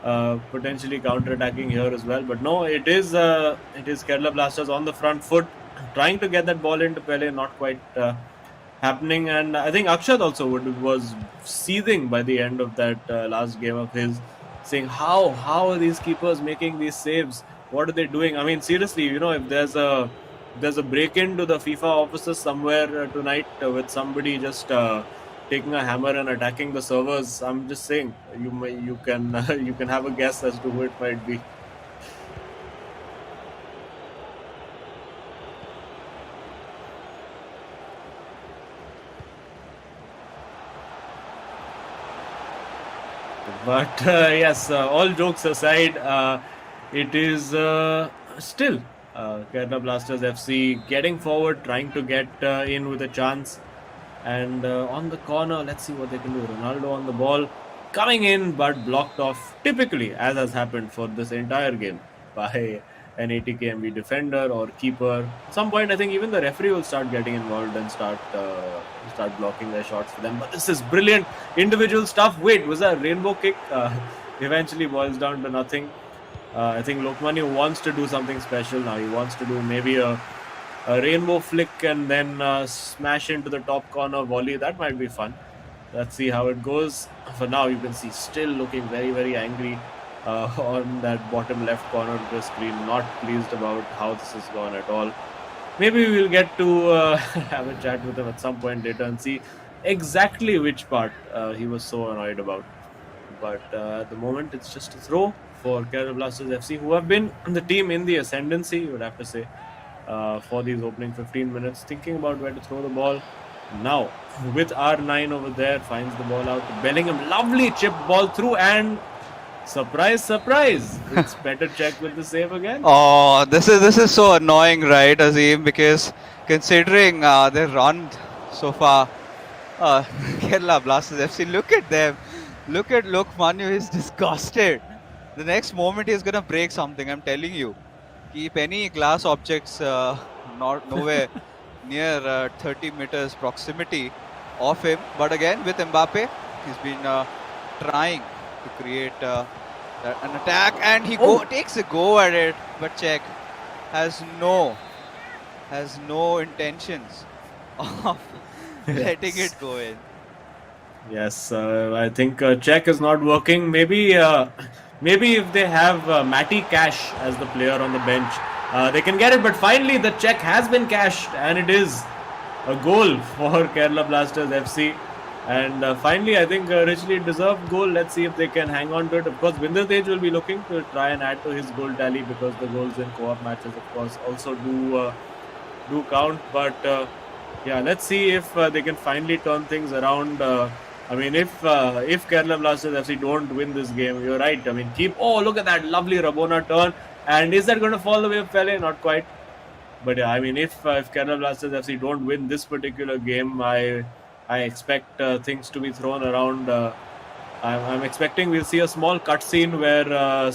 are potentially counter-attacking here as well, but no, it is Kerala Blasters on the front foot. trying to get that ball into Pele, not quite happening. And I think Akshat also was seething by the end of that last game of his, saying how are these keepers making these saves? What are they doing? I mean, seriously, if there's a break into the FIFA offices somewhere tonight with somebody just taking a hammer and attacking the servers, I'm just saying you can you can have a guess as to who it might be. But yes, all jokes aside, it is still Kerala Blasters FC getting forward, trying to get in with a chance. And on the corner, let's see what they can do. Ronaldo on the ball, coming in but blocked off, typically, as has happened for this entire game, by an ATKMB defender or keeper. At some point, I think even the referee will start getting involved and start blocking their shots for them. But this is brilliant individual stuff. Wait, was that a rainbow kick? Eventually boils down to nothing. I think Lokmani wants to do something special now. He wants to do maybe a rainbow flick and then smash into the top corner volley. That might be fun. Let's see how it goes. For now, you can see still looking very, very angry on that bottom left corner of the screen. Not pleased about how this has gone at all. Maybe we'll get to have a chat with him at some point later and see exactly which part he was so annoyed about. But at the moment, it's just a throw for Kerala Blasters FC, who have been the team in the ascendancy, you would have to say, for these opening 15 minutes, thinking about where to throw the ball. Now, with R9 over there, finds the ball out to Bellingham. Lovely chip ball through, and surprise, surprise, it's better check with the save again. Oh, this is so annoying, right, Azim? Because considering their run so far, Kerala Blasters FC, look at them. Look at Manu, he's disgusted. The next moment he's gonna break something, I'm telling you. Keep any glass objects nowhere near 30 meters proximity of him. But again, with Mbappe, he's been trying to create an attack, and he takes a go at it. But Czech has no intentions of letting it go in. Yes, I think check is not working. Maybe if they have Matty Cash as the player on the bench, they can get it. But finally, the check has been cashed, and it is a goal for Kerala Blasters FC. And finally, I think a richly deserved goal. Let's see if they can hang on to it. Of course, Vinder Tej will be looking to try and add to his goal tally, because the goals in co-op matches, of course, also do count. But yeah, let's see if they can finally turn things around. I mean, if Kerala Blasters FC don't win this game, you're right. I mean, look at that lovely Rabona turn. And is that going to fall the way of Pele? Not quite. But yeah, I mean, if Kerala Blasters FC don't win this particular game, I expect things to be thrown around. I'm expecting we'll see a small cutscene where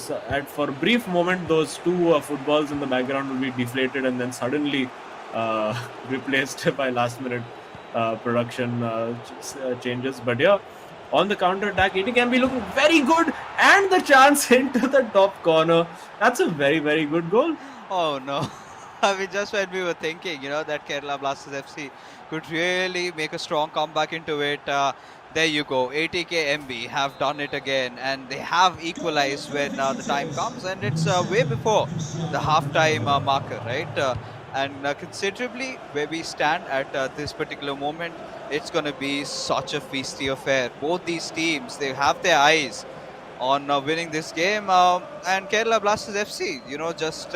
for a brief moment, those two footballs in the background will be deflated and then suddenly replaced by last minute production changes. But yeah, on the counter attack, ATKMB looking very good, and the chance into the top corner. That's a very, very good goal. Oh no. I mean, just when we were thinking, that Kerala Blasters FC could really make a strong comeback into it, there you go. ATKMB have done it again, and they have equalized when the time comes, and it's way before the half-time marker, right? And considerably where we stand at this particular moment, it's going to be such a feisty affair. Both these teams, they have their eyes on winning this game, and Kerala Blasters FC, just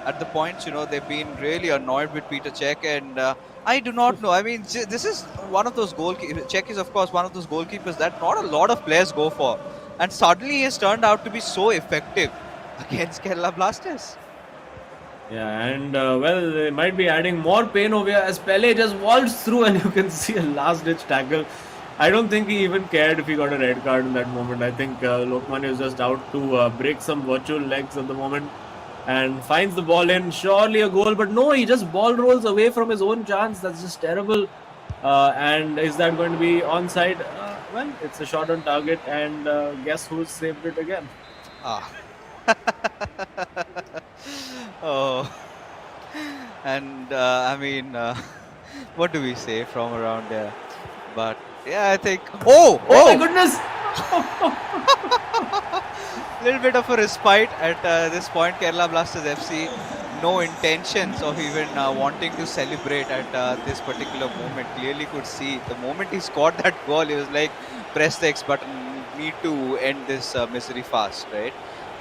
at the points, they've been really annoyed with Peter Cech, and I do not know. I mean, this is one of those goalkeepers. Cech is, of course, one of those goalkeepers that not a lot of players go for, and suddenly he has turned out to be so effective against Kerala Blasters. Yeah, and well, they might be adding more pain over here as Pele just waltzed through, and you can see a last-ditch tackle. I don't think he even cared if he got a red card in that moment. I think Lokman is just out to break some virtual legs at the moment, and finds the ball in. Surely a goal, but no, he just ball rolls away from his own chance. That's just terrible. And is that going to be onside? Well, it's a shot on target, and guess who saved it again? Oh. And I mean, what do we say from around there? But yeah, I think. Oh, Oh my oh! goodness! Little bit of a respite at this point. Kerala Blasters FC, no intentions of even wanting to celebrate at this particular moment. Clearly could see the moment he scored that goal, he was like, press the X button, need to end this misery fast, right?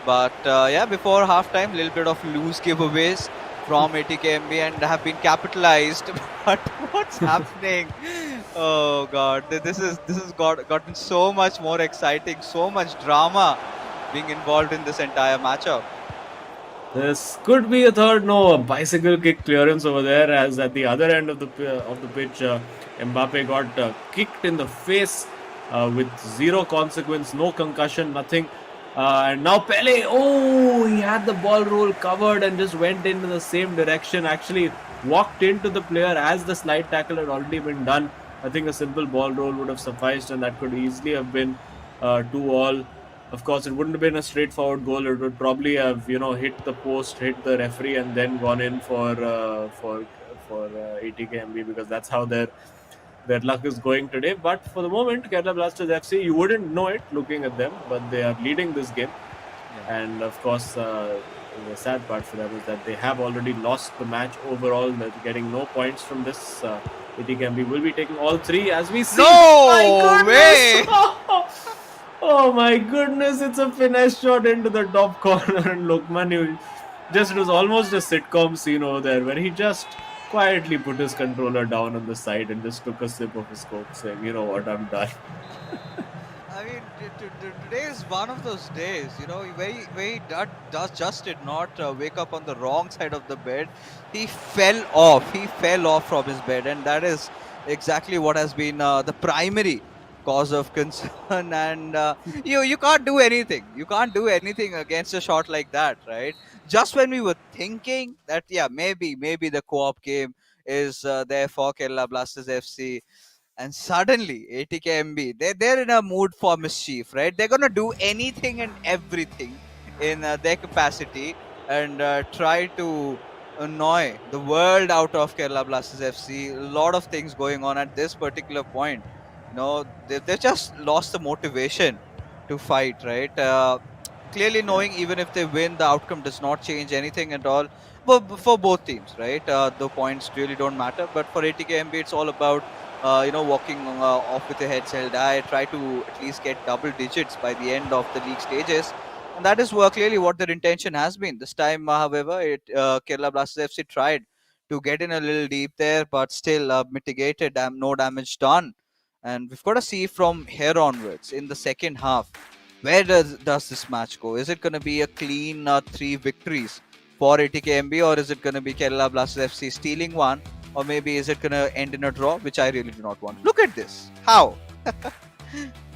But yeah, before halftime, little bit of loose giveaways from ATKMB and have been capitalized. But what's happening? Oh God, this has gotten so much more exciting, so much drama being involved in this entire matchup. This could be a third, no, a bicycle kick clearance over there, as at the other end of the pitch, Mbappe got kicked in the face with zero consequence, no concussion, nothing. And now Pele, oh, he had the ball roll covered and just went in the same direction. Actually, walked into the player as the slide tackle had already been done. I think a simple ball roll would have sufficed, and that could easily have been 2-all. Of course, it wouldn't have been a straightforward goal. It would probably have, hit the post, hit the referee, and then gone in for ATKMB, because that's how their luck is going today. But for the moment, Kerala Blasters FC, you wouldn't know it looking at them, but they are leading this game. Yeah. And of course, the sad part for them is that they have already lost the match overall. They're getting no points from this. ATKMB will be taking all three, as we see. No way! Oh my goodness, it's a finesse shot into the top corner, and Lokman, it was almost a sitcom scene over there where he just quietly put his controller down on the side and just took a sip of his coke, saying, you know what, I'm done. I mean, today is one of those days, where he just did not wake up on the wrong side of the bed. He fell off. He fell off from his bed, and that is exactly what has been the primary cause of concern. And you can't do anything. You can't do anything against a shot like that, right? Just when we were thinking that, yeah, maybe the co-op game is there for Kerala Blasters FC, and suddenly ATKMB, they're in a mood for mischief, right? They're gonna do anything and everything in their capacity and try to annoy the world out of Kerala Blasters FC. A lot of things going on at this particular point. They've just lost the motivation to fight, right? Clearly knowing even if they win, the outcome does not change anything at all. But for both teams, right? The points really don't matter. But for ATKMB, it's all about walking off with your heads held high, try to at least get double digits by the end of the league stages. And that is clearly what their intention has been. This time, however, Kerala Blasters FC tried to get in a little deep there, but still mitigated, no damage done. And we've got to see from here onwards in the second half, where does this match go? Is it going to be a clean 3 victories for ATKMB, or is it going to be Kerala Blasters FC stealing one? Or maybe is it going to end in a draw, which I really do not want. Look at this. How?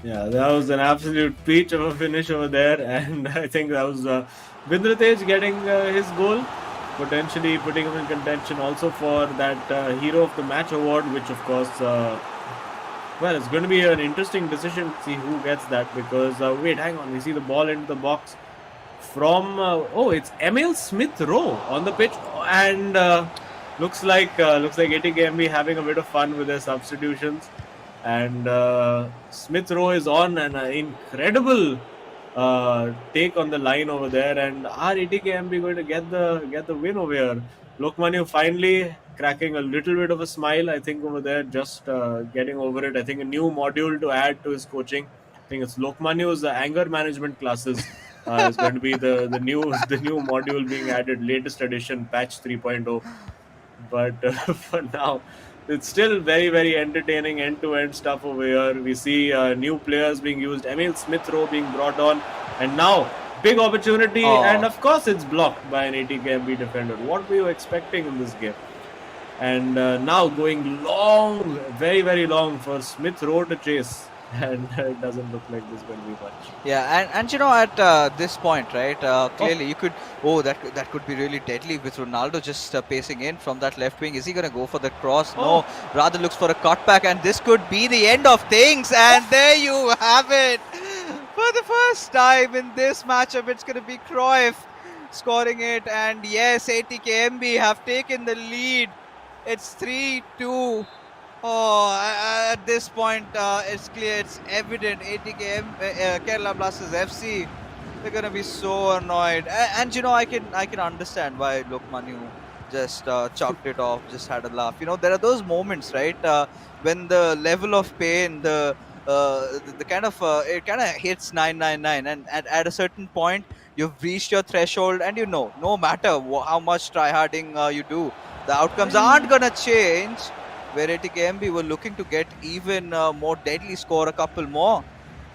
Yeah, that was an absolute peach of a finish over there. And I think that was Vindratej getting his goal, potentially putting him in contention also for that Hero of the Match award, which of course, well, it's going to be an interesting decision to see who gets that, because, wait, hang on, we see the ball into the box from, it's Emil Smith Rowe on the pitch, and looks like ATKMB having a bit of fun with their substitutions. And Smith Rowe is on an incredible take on the line over there. And are ATKMB going to get the win over here? Lokmanu finally cracking a little bit of a smile, I think, over there, just getting over it. I think a new module to add to his coaching. I think it's Lokmanu's anger management classes. Is going to be the new module being added, latest edition, patch 3.0. But for now, it's still very, very entertaining end-to-end stuff over here. We see new players being used, Emil Smith Rowe being brought on, and now big opportunity, and of course it's blocked by an ATKMB defender. What were you expecting in this game? And now going long, very, very long for Smith Rowe to chase. And it doesn't look like there's going to be much. Yeah, and at this point, right, clearly you could, that could be really deadly with Ronaldo just pacing in from that left wing. Is he going to go for the cross? No, rather looks for a cutback, and this could be the end of things. And there you have it. For the first time in this matchup, it's going to be Cruyff scoring it, and yes, ATKMB have taken the lead. It's 3-2. Oh, at this point, it's clear, it's evident. ATKM, Kerala Blasters FC, they're gonna be so annoyed. And I can understand why Lokmanu just chalked it off, just had a laugh. There are those moments, right, when the level of pain, the kind of it kind of hits 999, and at a certain point, you've reached your threshold, and no matter how much tryharding you do, the outcomes aren't gonna change. Where ATKMB were looking to get even more deadly, score a couple more.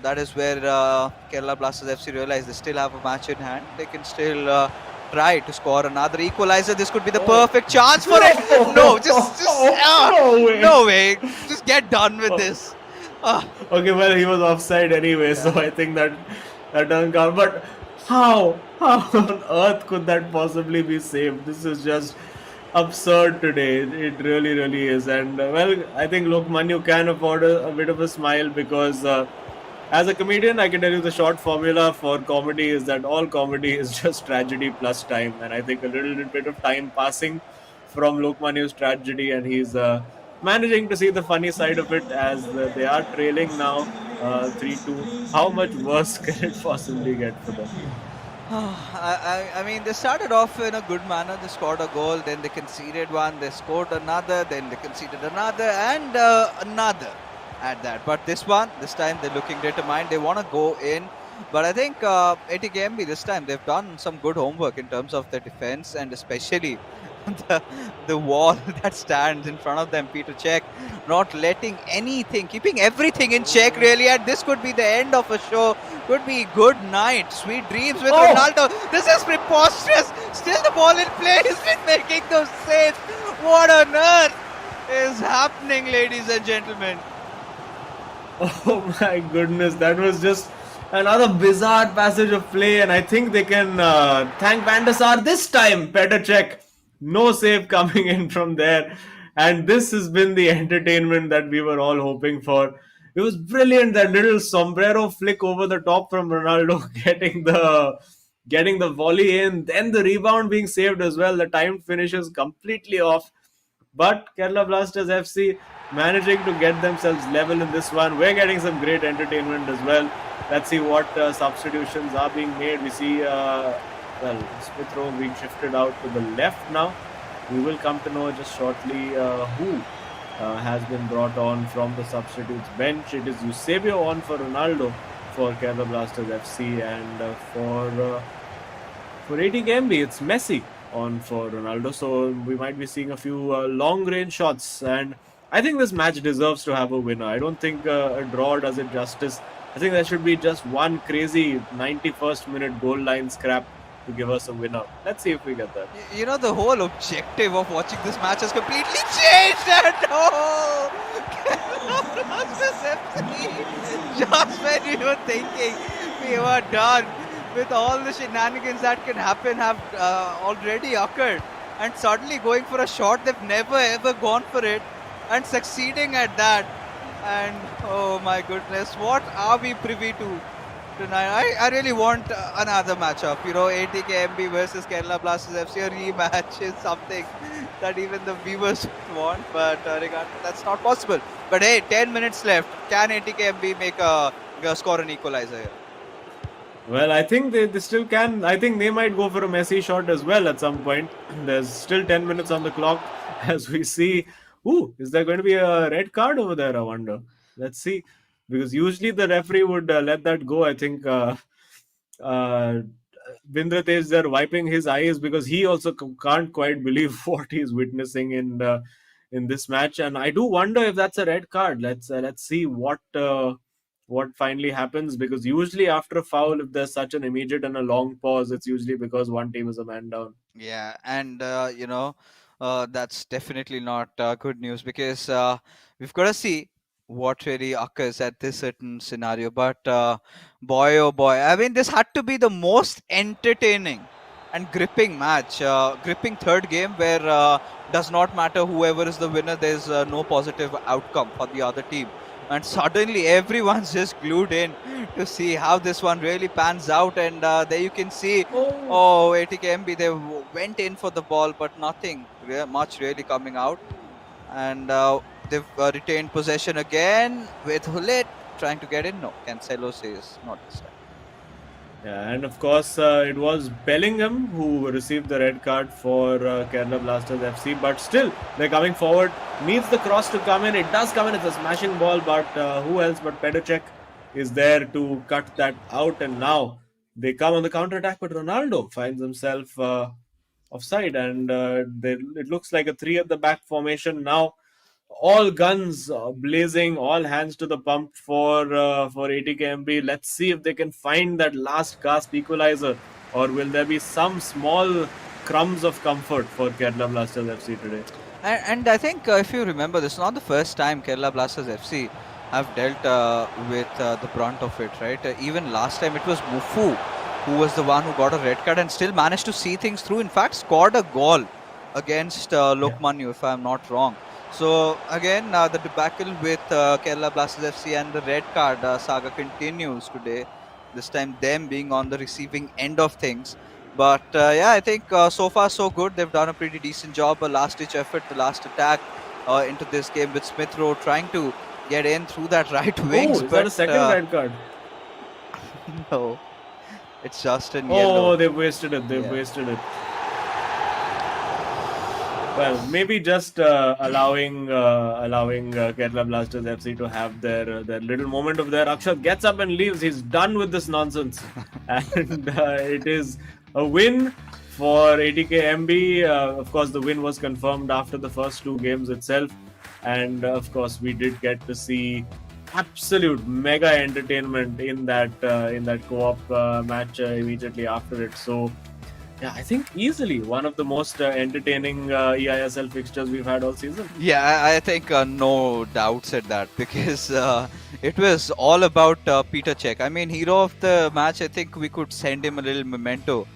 That is where Kerala Blasters FC realized they still have a match in hand. They can still try to score another equalizer. This could be the perfect chance for it. No, no way. Just get done with this. Okay, well, he was offside anyway, so I think that doesn't count. But how on earth could that possibly be saved? This is just absurd today. It really, really is. And well, I think Lokmanu can afford a bit of a smile because as a comedian, I can tell you the short formula for comedy is that all comedy is just tragedy plus time. And I think a little bit of time passing from Lokmanu's tragedy, and he's managing to see the funny side of it as they are trailing now 3-2. How much worse can it possibly get for them? I mean, they started off in a good manner. They scored a goal, then they conceded one, they scored another, then they conceded another, and another at that. But this time they're looking determined. They want to go in. But I think ATKMB this time, they've done some good homework in terms of the defense, and especially the wall that stands in front of them, Peter Cech, not letting anything, keeping everything in check really, and this could be the end of a show. Could be good night, sweet dreams with Ronaldo. This is preposterous. Still the ball in play. He's been making those saves. What on earth is happening, ladies and gentlemen? Oh my goodness, that was just another bizarre passage of play, and I think they can thank Van der Sar this time. Petr Cech, no save coming in from there, and this has been the entertainment that we were all hoping for. It was brilliant, that little sombrero flick over the top from Ronaldo, getting the volley in, then the rebound being saved as well. The timed finishes completely off. But Kerala Blasters FC managing to get themselves level in this one. We're getting some great entertainment as well. Let's see what substitutions are being made. We see, Smith Rowe being shifted out to the left now. We will come to know just shortly who has been brought on from the substitutes bench. It is Eusebio on for Ronaldo for Kerala Blasters FC, and for ATKMB, it's Messi on for Ronaldo. So we might be seeing a few long range shots, and I think this match deserves to have a winner. I don't think a draw does it justice. I think there should be just one crazy 91st minute goal line scrap to give us a winner. Let's see if we get that. The whole objective of watching this match has completely changed. And just when we were thinking we were done with all the shenanigans that can happen have already occurred, and suddenly going for a shot they've never ever gone for it and succeeding at that. And oh my goodness, what are we privy to tonight? I really want another matchup. ATKMB versus Kerala Blasters FC, a rematch is something that even the viewers want, but regardless, that's not possible. But hey, 10 minutes left. Can ATKMB make a score an equalizer here? Well, I think they still can. I think they might go for a Messi shot as well at some point. There's still 10 minutes on the clock as we see. Ooh, is there going to be a red card over there? I wonder. Let's see. Because usually the referee would let that go. I think Vindra Tej there wiping his eyes because he also can't quite believe what he's witnessing in this match. And I do wonder if that's a red card. Let's see what finally happens, because usually after a foul, if there's such an immediate and a long pause, it's usually because one team is a man down. Yeah, and that's definitely not good news, because we've got to see what really occurs at this certain scenario. But boy, oh boy, I mean, this had to be the most entertaining and gripping match, gripping third game where does not matter whoever is the winner, there's no positive outcome for the other team. and suddenly everyone's just glued in to see how this one really pans out. And there you can see, Oh, oh, ATKMB, they went in for the ball, but nothing much really coming out. And they've retained possession again with Hullet trying to get in. No, Cancelo says not this time. yeah, and of course, it was Bellingham who received the red card for Kerala Blasters FC. But still, they're coming forward. Needs the cross to come in. It does come in. It's a smashing ball, but who else but Pedicek is there to cut that out? And now they come on the counter attack, but Ronaldo finds himself offside, and it looks like a three at the back formation now. All guns blazing, all hands to the pump for ATKMB. Let's see if they can find that last gasp equalizer, or will there be some small crumbs of comfort for Kerala Blasters FC today? And I think if you remember, this is not the first time Kerala Blasters FC have dealt with the brunt of it, right? Even last time it was Mufu who was the one who got a red card and still managed to see things through. In fact, scored a goal against Lokmanu, if I'm not wrong. So again, the debacle with Kerala Blasters FC and the red card saga continues today. This time, them being on the receiving end of things. But yeah, I think so far so good. They've done a pretty decent job. A last-ditch effort, the last attack into this game with Smith Rowe trying to get in through that right wings. Oh, is that a second red card? No, it's just in Oh, yellow. they've wasted it. They've wasted it. Well, maybe just allowing Kerala Blasters FC to have their little moment of their. Akshat gets up and leaves. He's done with this nonsense, and it is a win for ATKMB. Of course, the win was confirmed after the first two games itself, and of course, we did get to see absolute mega entertainment in that co-op match immediately after it. So. Yeah, I think easily one of the most entertaining eISL fixtures we've had all season. Yeah, I think no doubts at that because it was all about Peter Cech. I mean, hero of the match. I think we could send him a little memento,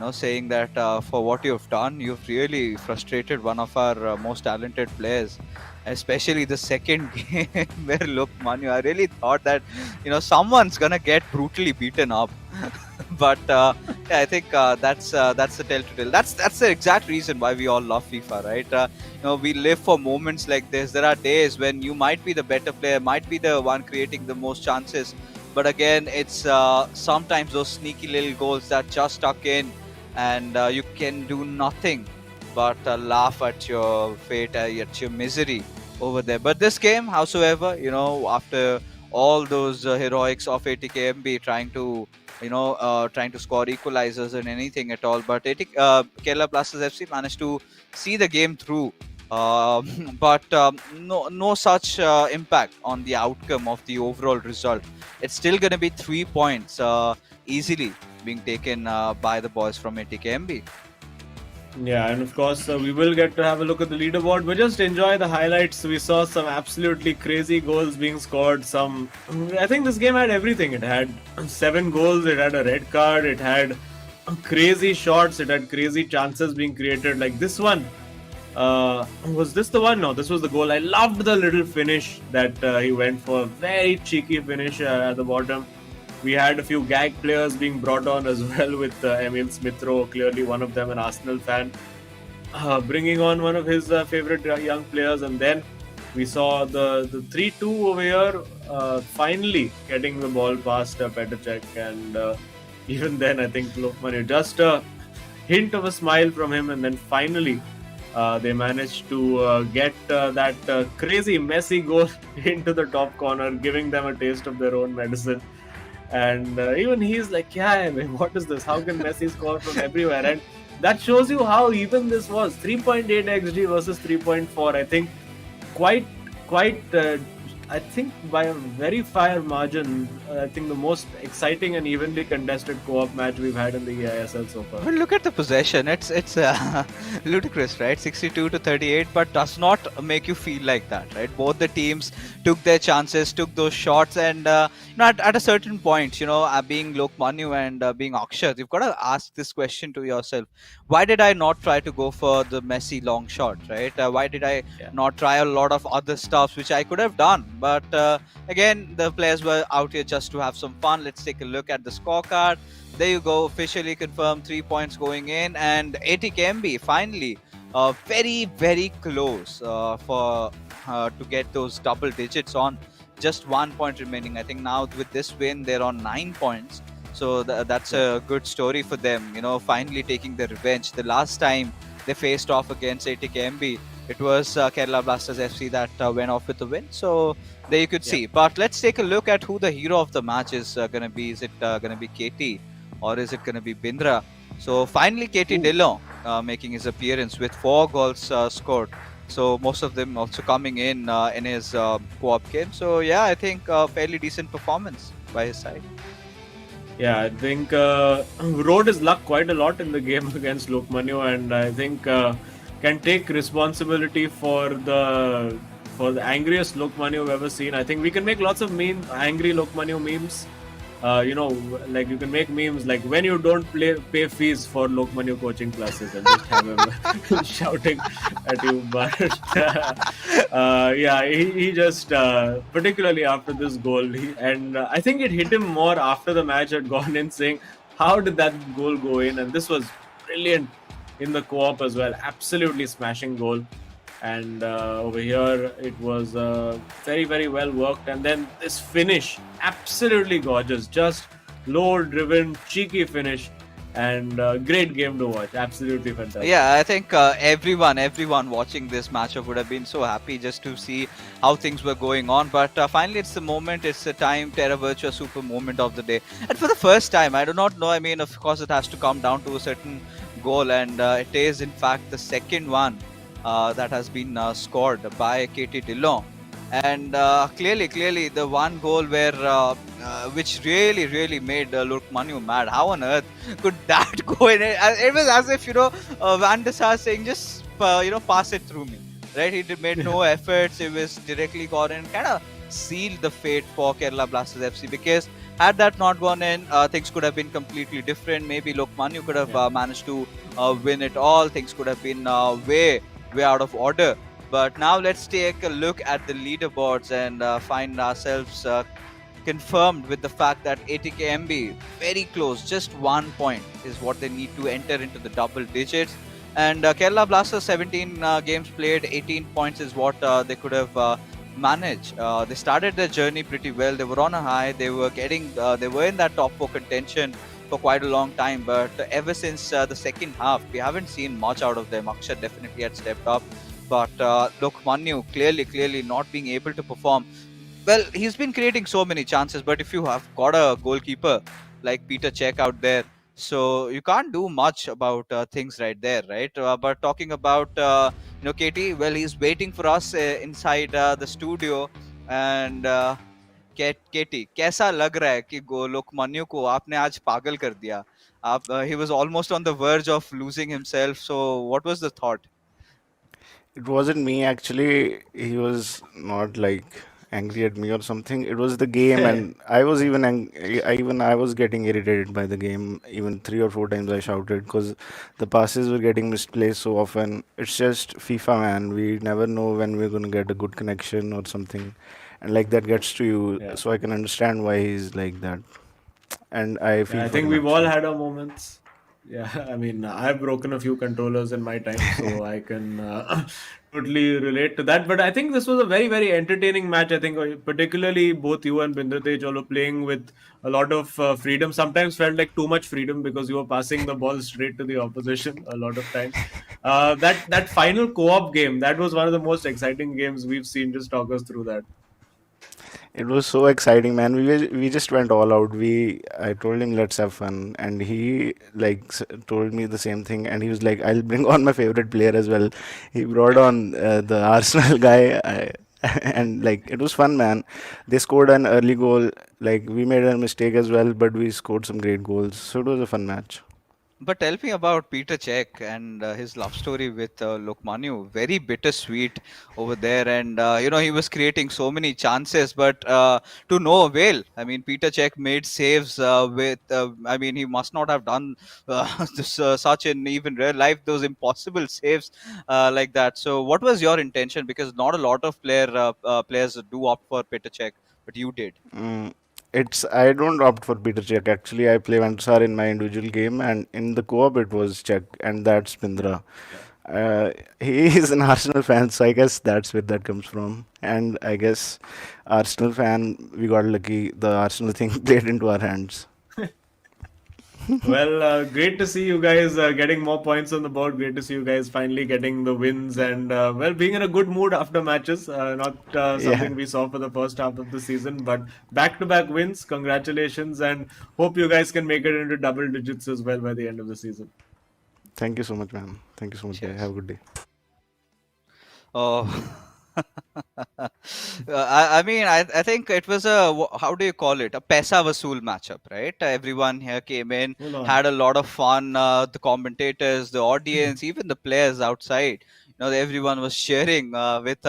saying that for what you've done, you've really frustrated one of our most talented players. Especially the second game where look, Manu, I really thought that someone's gonna get brutally beaten up. But yeah, I think that's the telltale. That's the exact reason why we all love FIFA, right? We live for moments like this. There are days when you might be the better player, might be the one creating the most chances, but again, it's sometimes those sneaky little goals that just stuck in, and you can do nothing but laugh at your fate, at your misery over there. But this game, howsoever, after all those heroics of ATKMB trying to score equalizers and anything at all, but Kerala Blasters FC managed to see the game through. But no such impact on the outcome of the overall result. It's still going to be 3 points easily being taken by the boys from ATKMB. Yeah, and of course, we will get to have a look at the leaderboard. But just enjoy the highlights. We saw some absolutely crazy goals being scored. I think this game had everything. It had 7 goals, it had a red card, it had crazy shots, it had crazy chances being created. Like this one. Was this the one? No, this was the goal. I loved the little finish that he went for. Very cheeky finish at the bottom. We had a few gag players being brought on as well with Emil Smith Rowe, clearly one of them an Arsenal fan, bringing on one of his favorite young players. And then we saw the 3-2 over here, finally getting the ball past Pedicek. And even then, I think Lokmanu, just a hint of a smile from him. And then finally, they managed to get that crazy Messi goal into the top corner, giving them a taste of their own medicine. And even he's like, yeah, I mean, what is this? How can Messi score from everywhere? And that shows you how even this was. 3.8 XG versus 3.4. I think quite I think by a very fair margin, I think the most exciting and evenly contested co-op match we've had in the eISL so far. But look at the possession. It's ludicrous, right? 62-38, but does not make you feel like that, right? Both the teams took their chances, took those shots, and at a certain point, being Lokmanu and being Akshat, you've got to ask this question to yourself: why did I not try to go for the Messi long shot, right? Why did I not try a lot of other stuff which I could have done? But again, the players were out here just to have some fun. Let's take a look at the scorecard. There you go, officially confirmed 3 points going in, and ATKMB finally very, very close for to get those double digits on. Just 1 point remaining. I think now with this win, they're on 9 points. So that's Yeah. a good story for them. Finally taking the revenge. The last time they faced off against ATKMB, it was Kerala Blasters FC that went off with the win. So there you could Yeah. see. But let's take a look at who the hero of the match is going to be. Is it going to be KT or is it going to be Bindra? So finally, KT Ooh. Dillon making his appearance with 4 goals scored. So most of them also coming in his co-op game. So yeah, I think fairly decent performance by his side. Yeah, I think rode his luck quite a lot in the game against Lokmanya, and I think can take responsibility for the angriest Lokmanya we've ever seen. I think we can make lots of angry Lokmanya memes. Like you can make memes like when you don't pay fees for Lokmanya coaching classes and just have him shouting at you. But yeah, he just particularly after this goal, and I think it hit him more after the match had gone in, saying, "How did that goal go in?" And this was brilliant in the co-op as well. Absolutely smashing goal. And over here, it was very, very well worked. And then this finish, absolutely gorgeous. Just low-driven, cheeky finish. And great game to watch. Absolutely fantastic. Yeah, I think everyone watching this matchup would have been so happy just to see how things were going on. But finally, it's the moment, it's the time, Terra Virtua Super moment of the day. And for the first time, I do not know. I mean, of course, it has to come down to a certain goal, and it is in fact the second one that has been scored by KT Dillon. And clearly, the one goal which really made Lokmanya mad. How on earth could that go in? It was as if Van der Sar saying just pass it through me, right? Made no efforts. It was directly gone in, kind of sealed the fate for Kerala Blasters FC, because had that not gone in, things could have been completely different. Maybe Lokmanya could have managed to win it all. Things could have been way out of order. But now let's take a look at the leaderboards and find ourselves confirmed with the fact that ATKMB very close, just 1 point is what they need to enter into the double digits. And Kerala Blasters 17 games played, 18 points is what they could have managed. They started their journey pretty well. They were on a high. They were in that top 4 contention for quite a long time. But ever since the second half, we haven't seen much out of them. Akshat definitely had stepped up. But Lokmanya clearly not being able to perform. Well, he's been creating so many chances, but if you have got a goalkeeper like Peter Cech out there, so you can't do much about things right there, right? But talking about KT, well, he's waiting for us inside the studio. And केटी कैसा लग रहा है कि लोकमान्य को आपने आज पागल कर दिया आप he was almost on the verge of losing himself, so what was the thought? It wasn't me actually. He was not like angry at me or something. It was the game, and I was even I was getting irritated by the game. Even 3 or 4 times I shouted because the passes were getting misplaced so often. It's just FIFA, man. We never know when we're gonna get a good connection or something, and like that gets to you. Yeah. So I can understand why he's like that, and I feel I for think him we've all actually. had our moments. Yeah, I mean, I've broken a few controllers in my time, so I can totally relate to that. But I think this was a very, very entertaining match. I think, particularly both you and Bindratej all were playing with a lot of freedom. Sometimes felt like too much freedom because you were passing the ball straight to the opposition a lot of times. That final co-op game, that was one of the most exciting games we've seen. Just talk us through that. It was so exciting, man. We just went all out. I told him let's have fun, and he like told me the same thing. And he was like, "I'll bring on my favorite player as well." He brought on the Arsenal guy, and like it was fun, man. They scored an early goal. Like we made a mistake as well, but we scored some great goals. So it was a fun match. But tell me about Peter Cech and his love story with Lokmanu. Very bittersweet over there, and he was creating so many chances, but to no avail. I mean, Peter Cech made saves with. I mean, he must not have done such in even real life those impossible saves like that. So, what was your intention? Because not a lot of players do opt for Peter Cech, but you did. Mm, I don't opt for Peter Cech. Actually, I play Vansar in my individual game, and in the co-op it was Cech, and that's Pindra. Yeah. He is an Arsenal fan, so I guess that's where that comes from. And I guess Arsenal fan, we got lucky. The Arsenal thing played into our hands. Well, great to see you guys getting more points on the board. Great to see you guys finally getting the wins and, well, being in a good mood after matches. Not Yeah. something we saw for the first half of the season, but back-to-back wins. Congratulations, and hope you guys can make it into double digits as well by the end of the season. Thank you so much, man. Thank you so much, guy. Have Cheers. a good day. Oh, I mean, I think it was a, how do you call it? A Pesa Vasool matchup, right? Everyone here came in, Hold on. had a lot of fun. The commentators, the audience, even the players outside. Everyone was cheering with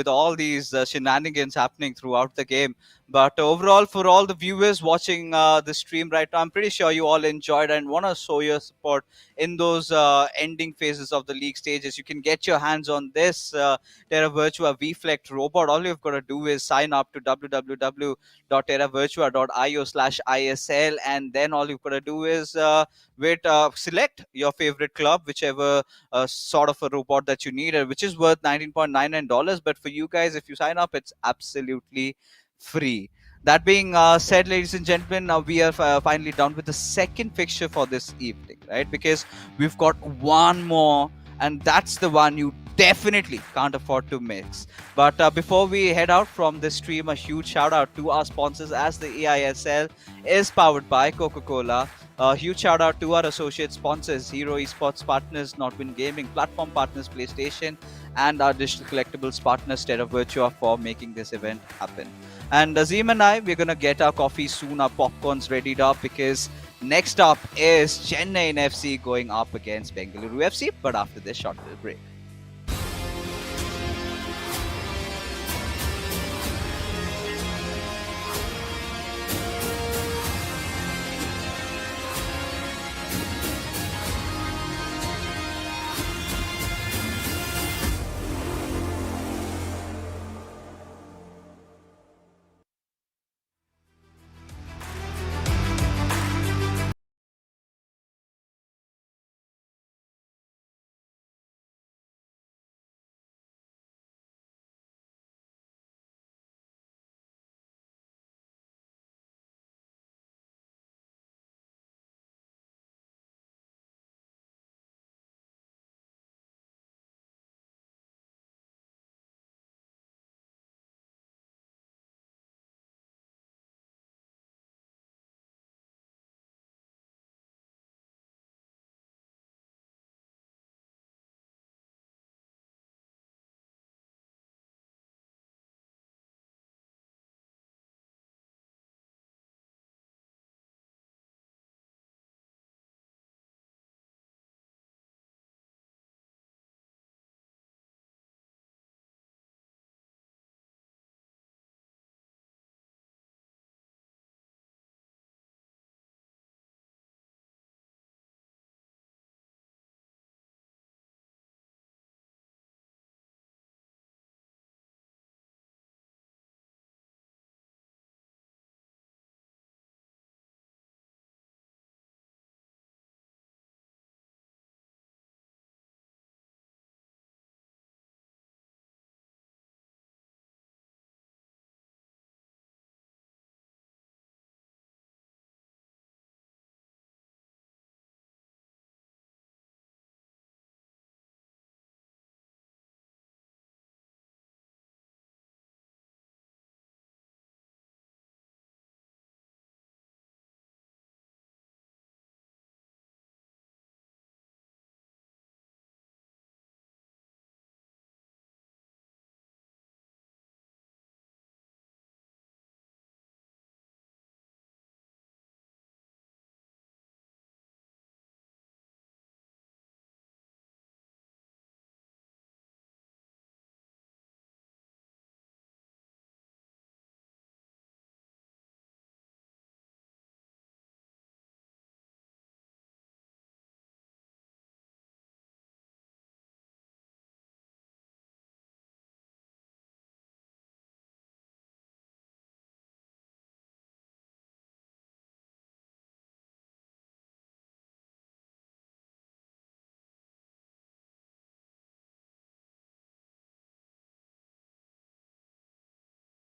all these shenanigans happening throughout the game. But overall, for all the viewers watching the stream right now, I'm pretty sure you all enjoyed and want to show your support in those ending phases of the league stages. You can get your hands on this Terra Virtua VFlect robot. All you've got to do is sign up to www.terravirtua.io/ISL, and then all you've got to do is select your favorite club, whichever sort of a robot that you need, which is worth $19.99. But for you guys, if you sign up, it's absolutely free. That being said, ladies and gentlemen, now we are finally done with the second fixture for this evening, right? Because we've got one more, and that's the one you definitely can't afford to miss. But before we head out from this stream, a huge shout out to our sponsors, as the eISL is powered by Coca-Cola. A huge shout out to our associate sponsors, Hero Esports partners, Notwin Gaming, platform partners, PlayStation, and our digital collectibles partners, Terra Virtua, for making this event happen. And Azim and I, we're going to get our coffee soon, our popcorns readied up, because next up is Chennai FC going up against Bengaluru FC, but after this short little break.